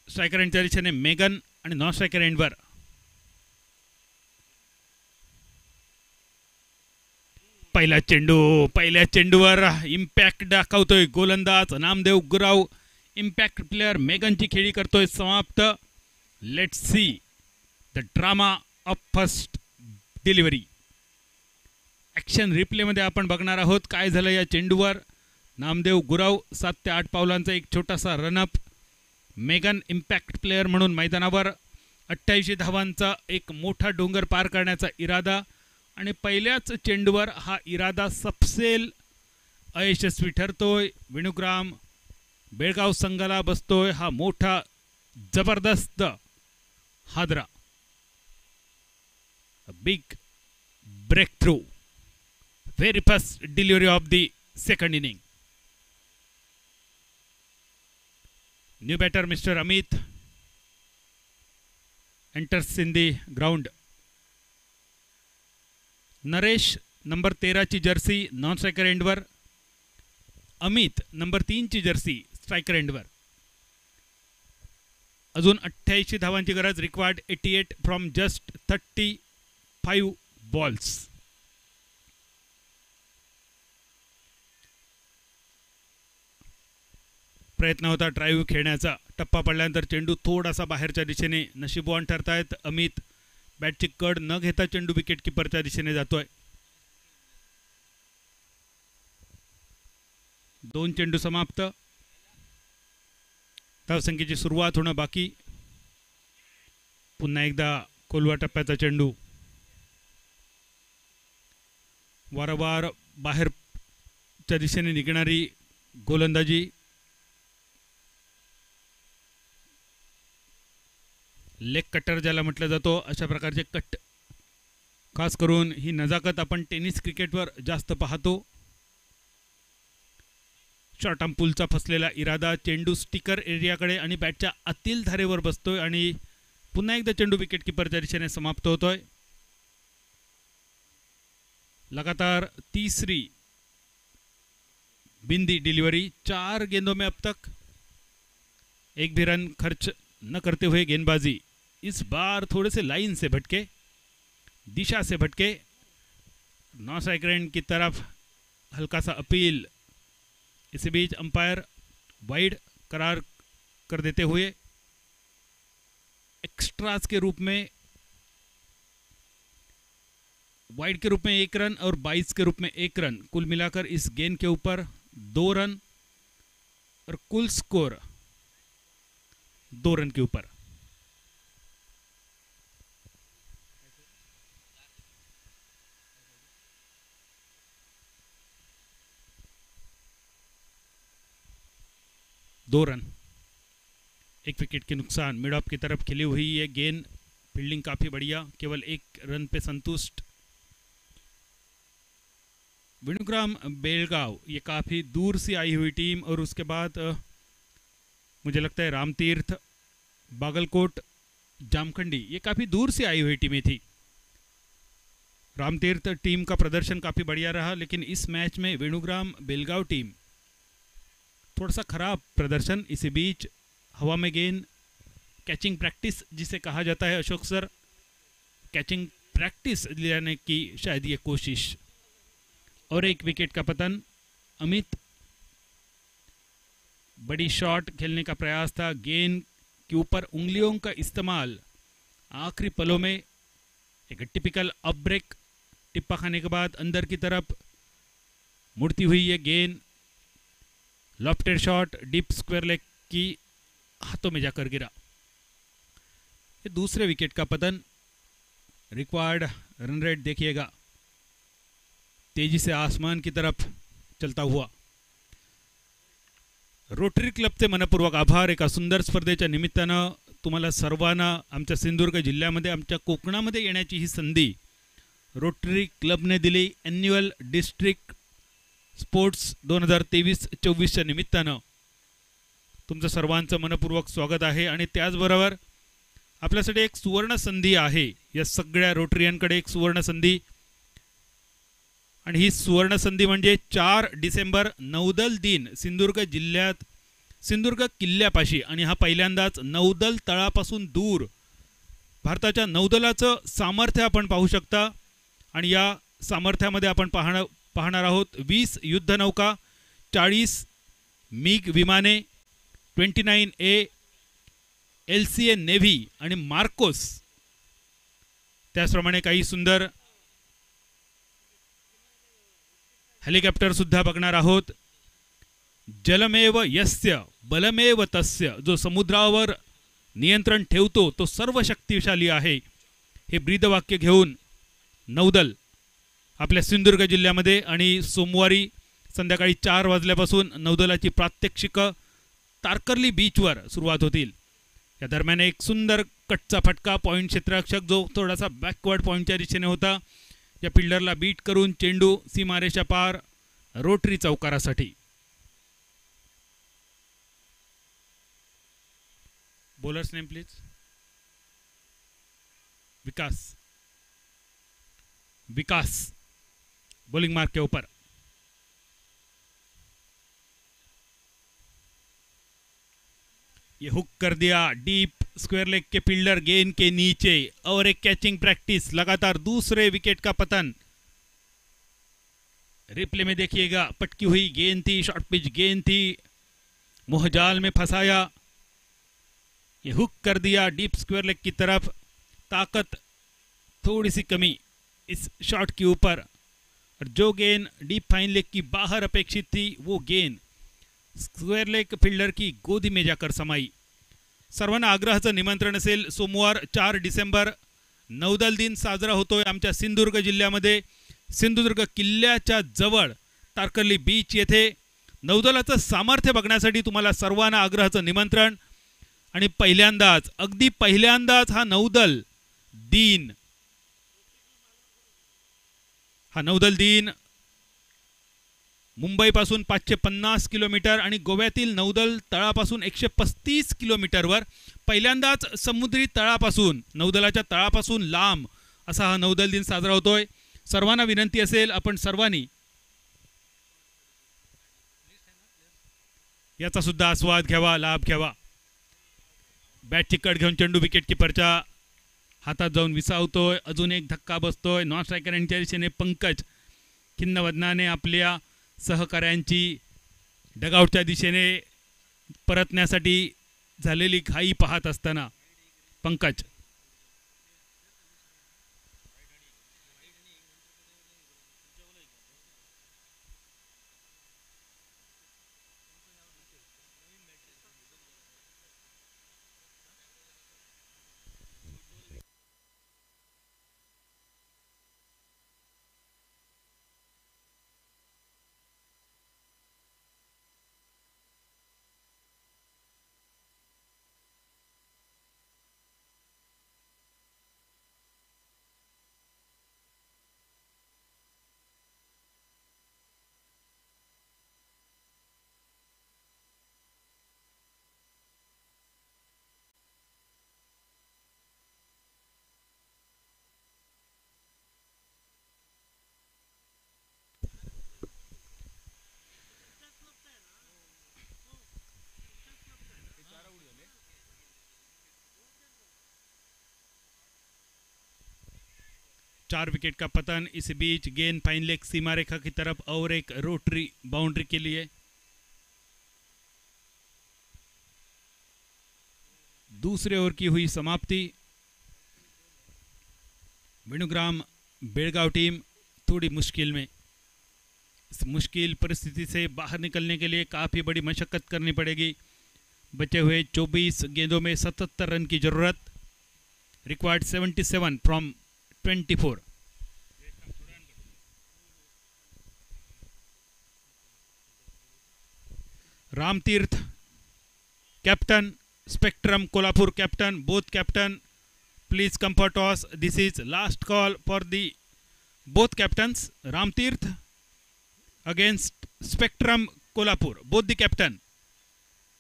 striker एंडच्या दिशेने मेगन आणि नॉन स्ट्रायकर एंडवर पहिल्या चेंडूवर इम्पॅक्ट दाखवतोय गोलंदाज नामदेव गुरव. इम्पॅक्ट प्लेयर मेगनची खेळी करतोय समाप्त. Let's see the drama of first delivery. Action रिप्लेमध्ये आपण बघणार आहोत काय झालं या चेंडूवर. नामदेव गुरव 7 ते 8 पावलांचा एक छोटासा रनअप. मेगन इम्पॅक्ट प्लेयर म्हणून मैदानावर 88 धावांचा एक मोठा डोंगर पार करण्याचा इरादा, आणि पहिल्याच चेंडूवर हा इरादा सपसेल अयशस्वी ठरतोय. वेणुग्राम बेळगाव संघाला बसतोय हा मोठा जबरदस्त हादरा. Big breakthrough, very first delivery of the second inning. New batter mister Amit enters in the ground. Naresh number 13 ची जर्सी नॉन स्ट्रायकर एंडवर. अमित नंबर 3 ची जर्सी स्ट्रायकर एंडवर. अजून 88 धावांची गरज. Required 88 from just 35 balls. प्रयत्न होता ड्राईव्ह खेळण्याचा. टप्पा पडल्यानंतर चेंडू थोडासा बाहेरच्या दिशेने नशीबवान ठरतायत. अमित बॅटची कड न घेता चेंडू विकेट किपरच्या दिशेने जातोय. 2 चेंडू समाप्त. धावसंख्येची सुरुवात होणं बाकी. पुन्हा एकदा कोलवा टप्प्याचा चेंडू. वारंवार बाहेरच्या दिशेने निघणारी गोलंदाजी. लेग कटर ज्याला म्हटलं जातो, अशा प्रकारचे कट. खास करून ही नजाकत आपण टेनिस क्रिकेटवर जास्त पाहतो. शॉर्ट आर्म पुलचा फसलेला इरादा. चेंडू स्टिकर एरियाकडे आणि बॅटच्या आतील धारेवर बसतोय आणि पुन्हा एकदा चेंडू विकेट किपरच्या दिशेने समाप्त होतोय. लगातार तीसरी बिंदी डिलीवरी. 4 गेंदों में अब तक एक भी रन खर्च न करते हुए गेंदबाजी. इस बार थोड़े से लाइन से भटके, दिशा से भटके. नॉन स्ट्राइक रेंज की तरफ हल्का सा अपील. इसी बीच अंपायर वाइड करार कर देते हुए एक्स्ट्रास के रूप में, वाइड के रूप में 1 रन और 22 के रूप में 1 रन, कुल मिलाकर इस गेंद के ऊपर 2 रन और कुल स्कोर 2 रन के ऊपर. दो रन, 1 विकेट के नुकसान. मिड ऑफ की तरफ खिली हुई ये गेंद. फील्डिंग काफी बढ़िया, केवल 1 रन पे संतुष्ट. वेणुग्राम बेलगांव ये काफी दूर से आई हुई टीम, और उसके बाद मुझे लगता है रामतीर्थ, बागलकोट, जामखंडी, ये काफी दूर से आई हुई टीमें थी. रामतीर्थ टीम का प्रदर्शन काफी बढ़िया रहा, लेकिन इस मैच में वेणुग्राम बेलगांव टीम थोड़ा सा खराब प्रदर्शन. इसी बीच हवा में गेंद, कैचिंग प्रैक्टिस जिसे कहा जाता है, अशोक सर, कैचिंग प्रैक्टिस लेने की शायद ये कोशिश, और 1 विकेट का पतन. अमित, बड़ी शॉट खेलने का प्रयास था. गेंद के ऊपर उंगलियों का इस्तेमाल आखिरी पलों में. एक टिपिकल अप ब्रेक. टिप्पा खाने के बाद अंदर की तरफ मुड़ती हुई ये गेंद. Lofted shot deep square leg की हाथों में जाकर गिरा. ये दूसरे विकेट का पतन. रिक्वायर्ड रन रेट देखिएगा, तेजी से आसमान की तरफ चलता हुआ. रोटरी क्लबचे मनपूर्वक आभार. एका सुंदर स्पर्धेच्या निमित्तानं तुम्हाला सर्वांना आमच्या सिंधुदुर्ग जिल्ह्यामध्ये, आमच्या कोकणामध्ये येण्याची ही संधी रोटरी क्लबने दिली. ॲन्युअल डिस्ट्रिक्ट स्पोर्ट्स 2023-24च्या निमित्तानं तुमचं सर्वांचं मनपूर्वक स्वागत आहे. आणि त्याचबरोबर आपल्यासाठी एक सुवर्ण संधी आहे. या सगळ्या रोटरियनकडे एक सुवर्ण संधी, आणि ही सुवर्ण संधी म्हणजे 4 डिसेंबर नौदल दिन सिंधुदुर्ग जिल्ह्यात, सिंधुदुर्ग किल्ल्यापाशी. आणि हा पहिल्यांदाच नौदल तळापासून दूर भारताच्या नौदलाचं सामर्थ्य आपण पाहू शकता. आणि या सामर्थ्यामध्ये आपण पाहणार आहोत 20 युद्धनौका, 40 मिग विमाने, 29A LCA नेव्ही आणि मार्कोस. त्याचप्रमाणे काही सुंदर हेलिकॉप्टर सुद्धा बघणार आहोत. जलमेव यस्य बलमेव तस्य. जो समुद्रावर नियंत्रण ठेवतो तो सर्व शक्तिशाली आहे. हे ब्रीदवाक्य घेऊन नौदल आपल्या सिंधुदुर्ग जिल्ह्यामध्ये, आणि सोमवारी संध्याकाळी 4 वाजल्यापासून नौदलाची प्रात्यक्षिकं तारकर्ली बीचवर सुरुवात होतील. या दरम्यान एक सुंदर कटचा फटका. पॉइंट क्षेत्ररक्षक जो थोडासा बॅकवर्ड पॉइंटच्या दिशेने होता, या फिल्डरला बीट करून चेंडू सीमारेषा पार रोटरी चौकारासाठी. Bowlers name please. Vikas bowling mark के ऊपर. ये हुक कर दिया डीप स्क्वायर लेग के फील्डर गेंद के नीचे, और एक कैचिंग प्रैक्टिस. लगातार दूसरे विकेट का पतन. रिप्ले में देखिएगा, पटकी हुई गेंद थी, शॉर्ट पिच गेंद थी, मोहजाल में फंसाया. ये हुक कर दिया डीप स्क्वायर लेग की तरफ. ताकत थोड़ी सी कमी इस शॉट के ऊपर, और जो गेंद डीप फाइन लेग की बाहर अपेक्षित थी वो गेंद स्क्वायर लेग फील्डर की गोदी में जाकर समाई. सर्वांना आग्रहाचं निमंत्रण असेल. सोमवार 4 डिसेंबर नौदल दिन साजरा होतोय आमच्या सिंधुदुर्ग जिल्ह्यामध्ये. सिंधुदुर्ग किल्ल्याच्या जवळ तारकर्ली बीच येथे नौदलाचं सामर्थ्य बघण्यासाठी तुम्हाला सर्वांना आग्रहाचं निमंत्रण. आणि पहिल्यांदाच, अगदी पहिल्यांदाच हा नौदल दिन मुंबईपासून 550 किलोमीटर आणि गोव्यातील नौदल तळापासून 135 किलोमीटरवर पहिल्यांदाच समुद्री तळापासून, नौदलाच्या तळापासून लांब असा हा नौदल दिन साजरा होतोय. सर्वांना विनंती असेल, आपण सर्वांनी याचा सुद्धा आस्वाद घ्यावा, लाभ घ्यावा. बॅटची कट घेऊन चेंडू विकेट किपरच्या हातात जाऊन विसावतोय. अजून एक धक्का बसतोय. नॉन स्ट्रायकरांच्या दिशेने पंकज खिन्नवदनाने आपल्या सहकाऱ्यांची डगआउटच्या दिशेने परतण्यासाठी झालेली घाई पाहत असताना पंकज चार विकेट का पतन. इस बीच गेंद फाइन लेग सीमा रेखा की तरफ और एक रोटरी बाउंड्री के लिए. दूसरे ओवर की हुई समाप्ति. वेणुग्राम बेलगांव टीम थोड़ी मुश्किल में. इस मुश्किल परिस्थिति से बाहर निकलने के लिए काफ़ी बड़ी मशक्कत करनी पड़ेगी. बचे हुए 24 गेंदों में 77 रन की जरूरत. Required 77 from 24. Ramtirth captain, spectrum Kolhapur captain, both captain please come for toss. This is last call for the both captains. Ramtirth against Spectrum Kolhapur, both the captain.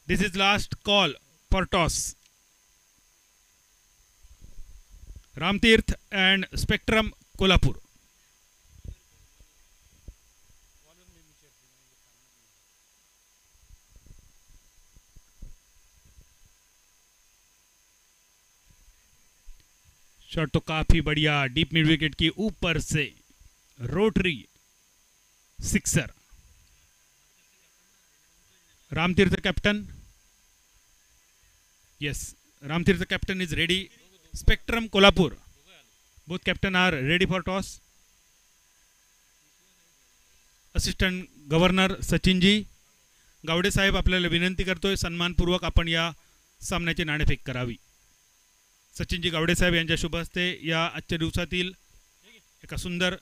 This is last call for toss. Ramtirth and Spectrum Kolhapur. Shot तो काफी बढ़िया, deep mid wicket की ऊपर से rotary sixer. Ramtirth captain, yes, Ramtirth captain is ready. Spectrum Kolhapur, both captain are ready for toss. Assistant governor Sachinji Gawade साहेब आपल्याला विनंती करतोय, सन्मानपूर्वक आपण या सामन्याची नाणेफेक करावी. सचिनजी गावडे साहेब यांच्या शुभ हस्ते या आजच्या दिवसातील एका सुंदर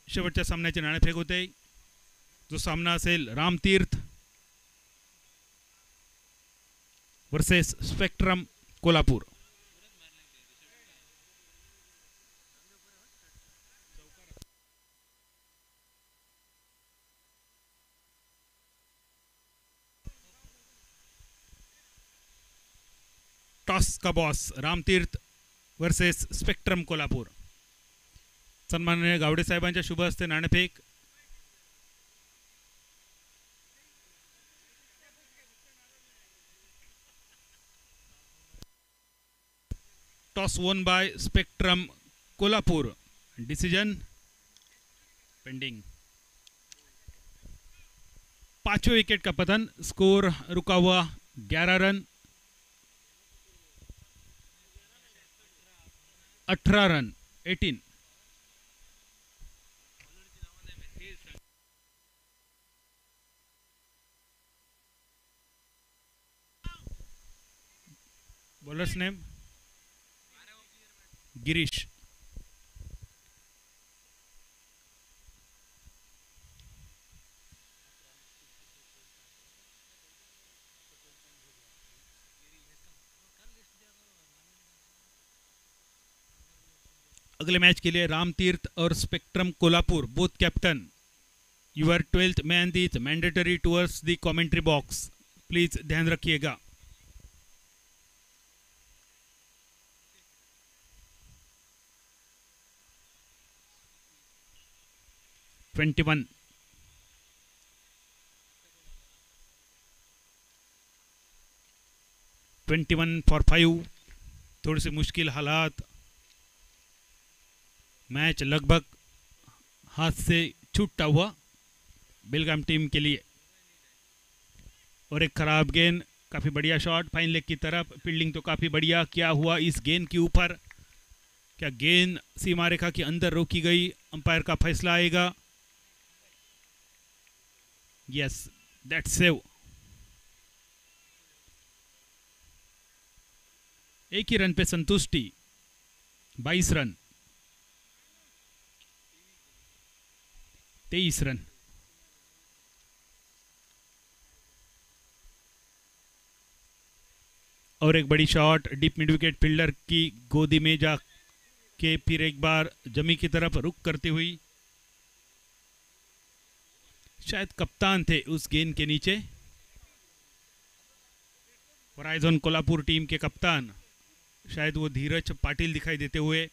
शेवटच्या सामन्याची नाणेफेक होते. जो सामना असेल Ramtirth versus Spectrum Kolhapur. Toss का boss Ramtirth versus Spectrum Kolhapur. सन्माननीय गावडे साहेबांच्या शुभ हस्ते नाणेफेक. Toss won by Spectrum Kolhapur. Decision pending. पांचवें विकेट का पतन. स्कोर रुका हुआ 11 run. 18 run 18. Bowlers name Girish. अगले मैच के लिए रामतीर्थ और Spectrum Kolhapur both captain. Your 12th man is mandatory towards the commentary box, please ध्यान रखिएगा। Twenty 21 for 5। थोड़ी सी मुश्किल हालात, मैच लगभग हाथ से छूटता हुआ बेलगाम टीम के लिए। और एक खराब गेंद, काफ़ी बढ़िया शॉट फाइन लेग की तरफ, फील्डिंग तो काफ़ी बढ़िया। क्या हुआ इस गेंद के ऊपर? क्या गेंद सीमा रेखा के अंदर रोकी गई? अंपायर का फैसला आएगा। Yes, that's save. एक ही रन पे संतुष्टि, 22 रन, 23 रन। और एक बड़ी shot deep mid wicket fielder की गोदी में जा के फिर एक बार जमी की तरफ रुक करती हुई। शायद कप्तान थे उस गेंद के नीचे, होराइजन कोल्हापुर टीम के कप्तान, शायद वो धीरज पाटिल दिखाई देते हुए।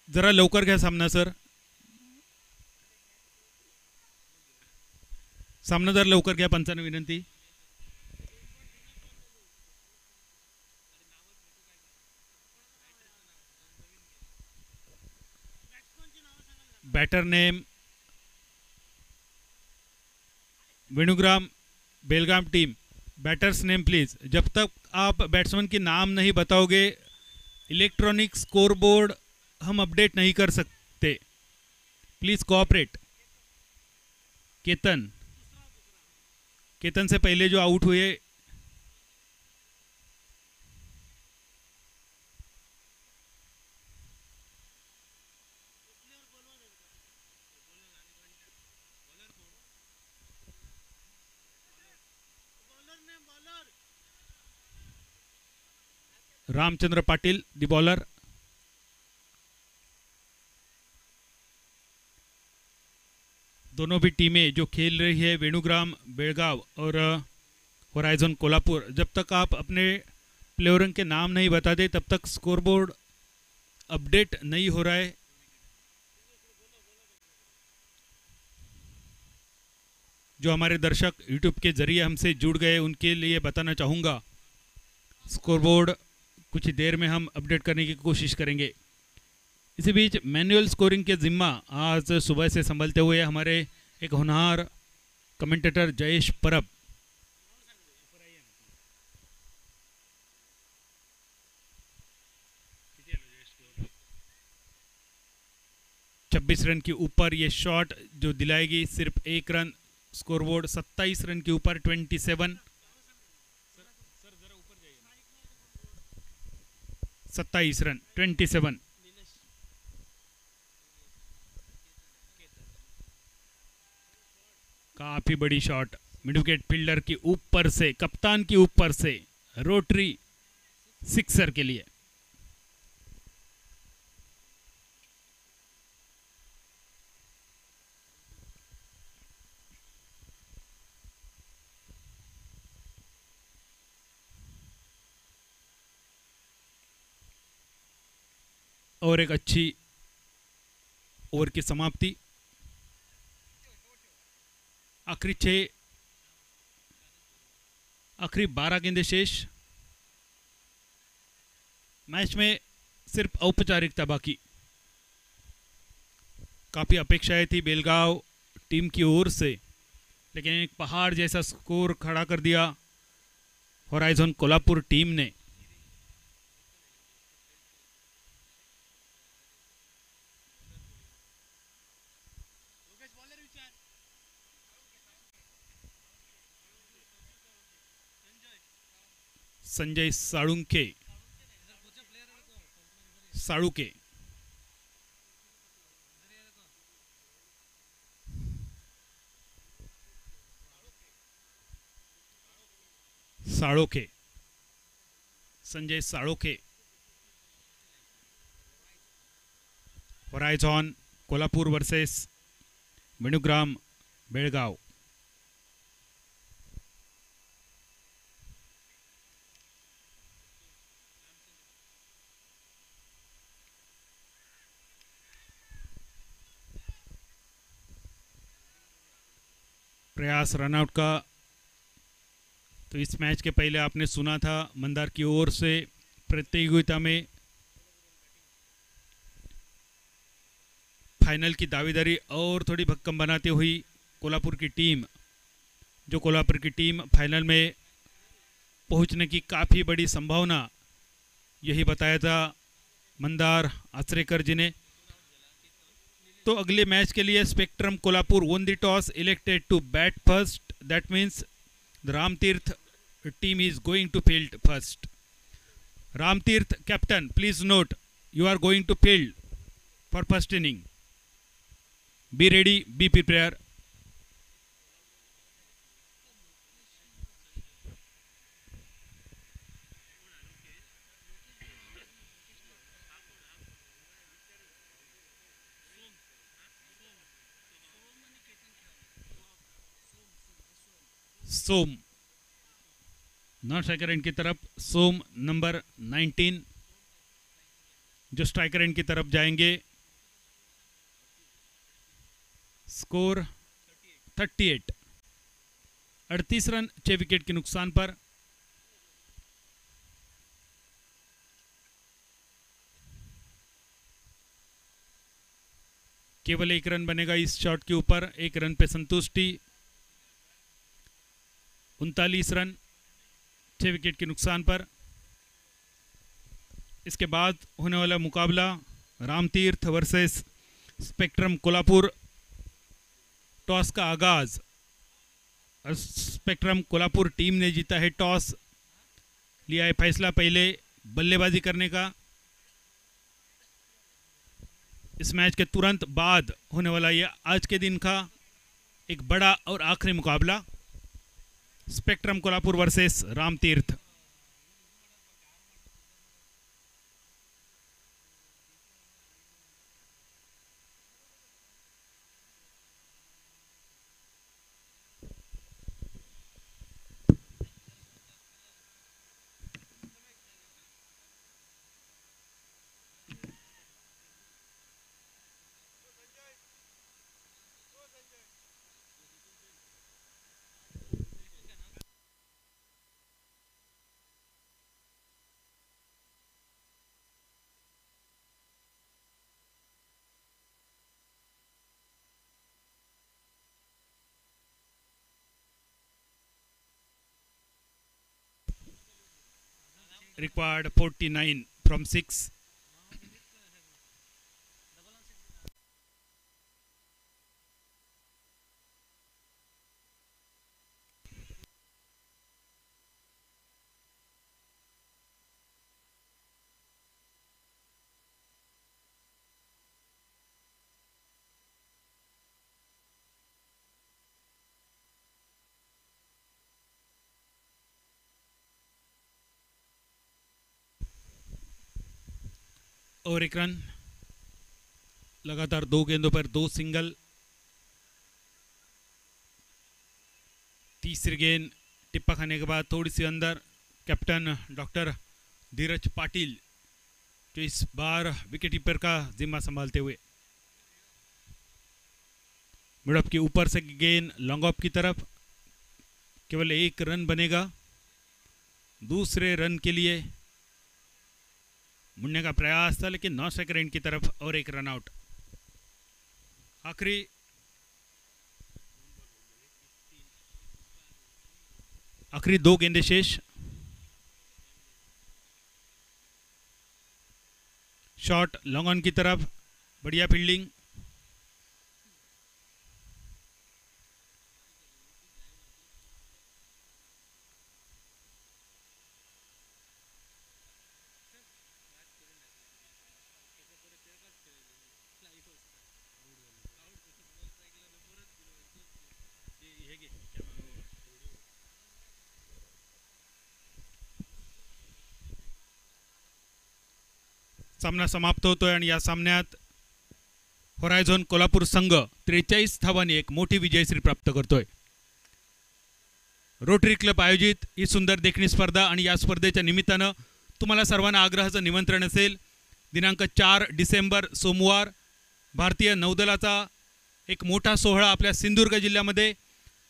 जरा लवकर घ्या सामना सर, सामना जरा लवकर घ्या, पंचांना विनंती। Batter name Venugram Belgaum team. Batters name please. जब तक आप बैट्समैन के नाम नहीं बताओगे इलेक्ट्रॉनिक स्कोरबोर्ड हम अपडेट नहीं कर सकते, प्लीज कोऑपरेट। केतन, केतन से पहले जो आउट हुए, रामचंद्र पाटिल द बॉलर। दोनों भी टीमें जो खेल रही है, वेणुग्राम बेलगाव और होराइजन कोल्हापुर, जब तक आप अपने प्लेयरों के नाम नहीं बता दे तब तक स्कोरबोर्ड अपडेट नहीं हो रहा है। जो हमारे दर्शक यूट्यूब के जरिए हमसे जुड़ गए उनके लिए बताना चाहूँगा, स्कोरबोर्ड कुछ ही देर में हम अपडेट करने की कोशिश करेंगे। इसी बीच मैनुअल स्कोरिंग के जिम्मा आज सुबह से संभलते हुए हमारे एक होनहार कमेंटेटर जयेश परब, छब्बीस रन के ऊपर ये शॉट जो दिलाएगी सिर्फ 1 रन। स्कोरबोर्ड 27 रन के ऊपर 27, 27 रन 27। काफी बड़ी शॉट मिड विकेट फील्डर के ऊपर से, कप्तान के ऊपर से, रोटरी सिक्सर के लिए। और एक अच्छी ओवर की समाप्ति। आखिरी 12 गेंदें शेष। मैच में सिर्फ औपचारिकता बाकी। काफ़ी अपेक्षाएं थी बेलगांव टीम की ओर से, लेकिन एक पहाड़ जैसा स्कोर खड़ा कर दिया होराइजन कोल्हापुर टीम ने। संजय साळुंखे साळुके साळोखे संजय साळोखे होरायझॉन कोल्हापूर वर्सेस वेणुग्राम बेळगाव। प्रयास रनआउट का। तो इस मैच के पहले आपने सुना था मंदार की ओर से प्रतियोगिता में फाइनल की दावेदारी और थोड़ी भक्कम बनाती हुई कोल्हापुर की टीम फाइनल में पहुंचने की काफ़ी बड़ी संभावना, यही बताया था मंदार आचरेकर जी ने। तो अगले मैच के लिए spectrum Kolhapur won the toss, elected to bat first. That means the Ramtirth team is going to field first. Ramtirth captain, please note, you are going to field for first inning. Be ready, be prepared. Som non striker end की तरफ, सोम number 19 जो striker end की तरफ जाएंगे। Score 38, 38 run 6 wicket के नुकसान पर। केवल 1 रन बनेगा इस शॉट के ऊपर, 1 रन पे संतुष्टि। 39 रन 6 विकेट के नुकसान पर। इसके बाद होने वाला मुकाबला Ramtirth versus spectrum Kolhapur. Toss का आगाज और स्पेक्ट्रम कोल्हापुर टीम ने जीता है टॉस, लिया है फैसला पहले बल्लेबाजी करने का। इस मैच के तुरंत बाद होने वाला यह आज के दिन का एक बड़ा और आखिरी मुकाबला, spectrum Kolhapur versus Ramtirth. Required 49 from 6. और 1 रन, लगातार 2 गेंदों पर 2 सिंगल। तीसरी गेंद टिप्पा खाने के बाद थोड़ी सी अंदर, कैप्टन डॉक्टर धीरज पाटिल जो इस बार विकेट कीपर का जिम्मा संभालते हुए। मिडअप के ऊपर से गेंद लॉन्ग ऑफ की तरफ, केवल 1 रन बनेगा। दूसरे रन के लिए मुड़ने का प्रयास था, लेकिन 9 सेकंड की तरफ और 1 रन आउट। आखिरी 2 गेंदे शेष। शॉट लॉन्ग ऑन की तरफ, बढ़िया फील्डिंग। सामना समाप्त होतोय आणि या सामन्यात होरायझॉन कोल्हापूर संघ 43 धावांनी एक मोठी विजयश्री प्राप्त करतोय। रोटरी क्लब आयोजित ही सुंदर देखणी स्पर्धा आणि या स्पर्धेच्या निमित्तानं तुम्हाला सर्वांना आग्रहाचं निमंत्रण असेल। दिनांक 4 डिसेंबर सोमवार भारतीय नौदलाचा एक मोठा सोहळा आपल्या सिंधुदुर्ग जिल्ह्यामध्ये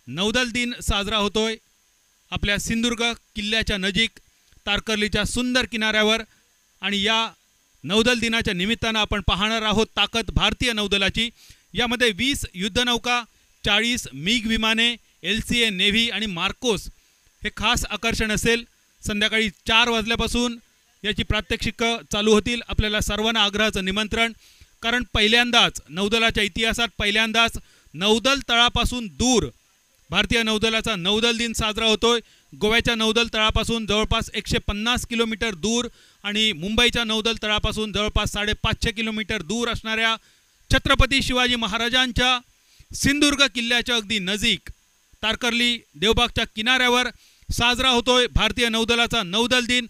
नौदल दिन साजरा होतोय। आपल्या सिंधुदुर्ग किल्ल्याच्या नजीक तारकर्लीच्या सुंदर किनाऱ्यावर आणि या नौदल दिनाच्या निमित्तानं आपण पाहणार आहोत ताकद भारतीय नौदलाची। यामध्ये 20 युद्धनौका, 40 मिग विमाने, LCA नेव्ही आणि मार्कोस हे खास आकर्षण असेल। संध्याकाळी 4 वाजल्यापासून याची प्रात्यक्षिकं चालू होतील। आपल्याला सर्वांना आग्रहाचं निमंत्रण, कारण पहिल्यांदाच नौदलाच्या इतिहासात पहिल्यांदाच नौदल तळापासून दूर भारतीय नौदलाचा नौदल दिन साजरा होतोय। गोव्याच्या नौदल तळापासून जवळपास 150 किलोमीटर दूर आणि मुंबईच्या नौदल तळापासून जवळपास 550 किलोमीटर दूर असणाऱ्या छत्रपती शिवाजी महाराजांच्या सिंधुदुर्ग किल्ल्याच्या अगदी नजीक तारकर्ली देवबागच्या किनाऱ्यावर साजरा होतोय भारतीय नौदलाचा नौदल दिन।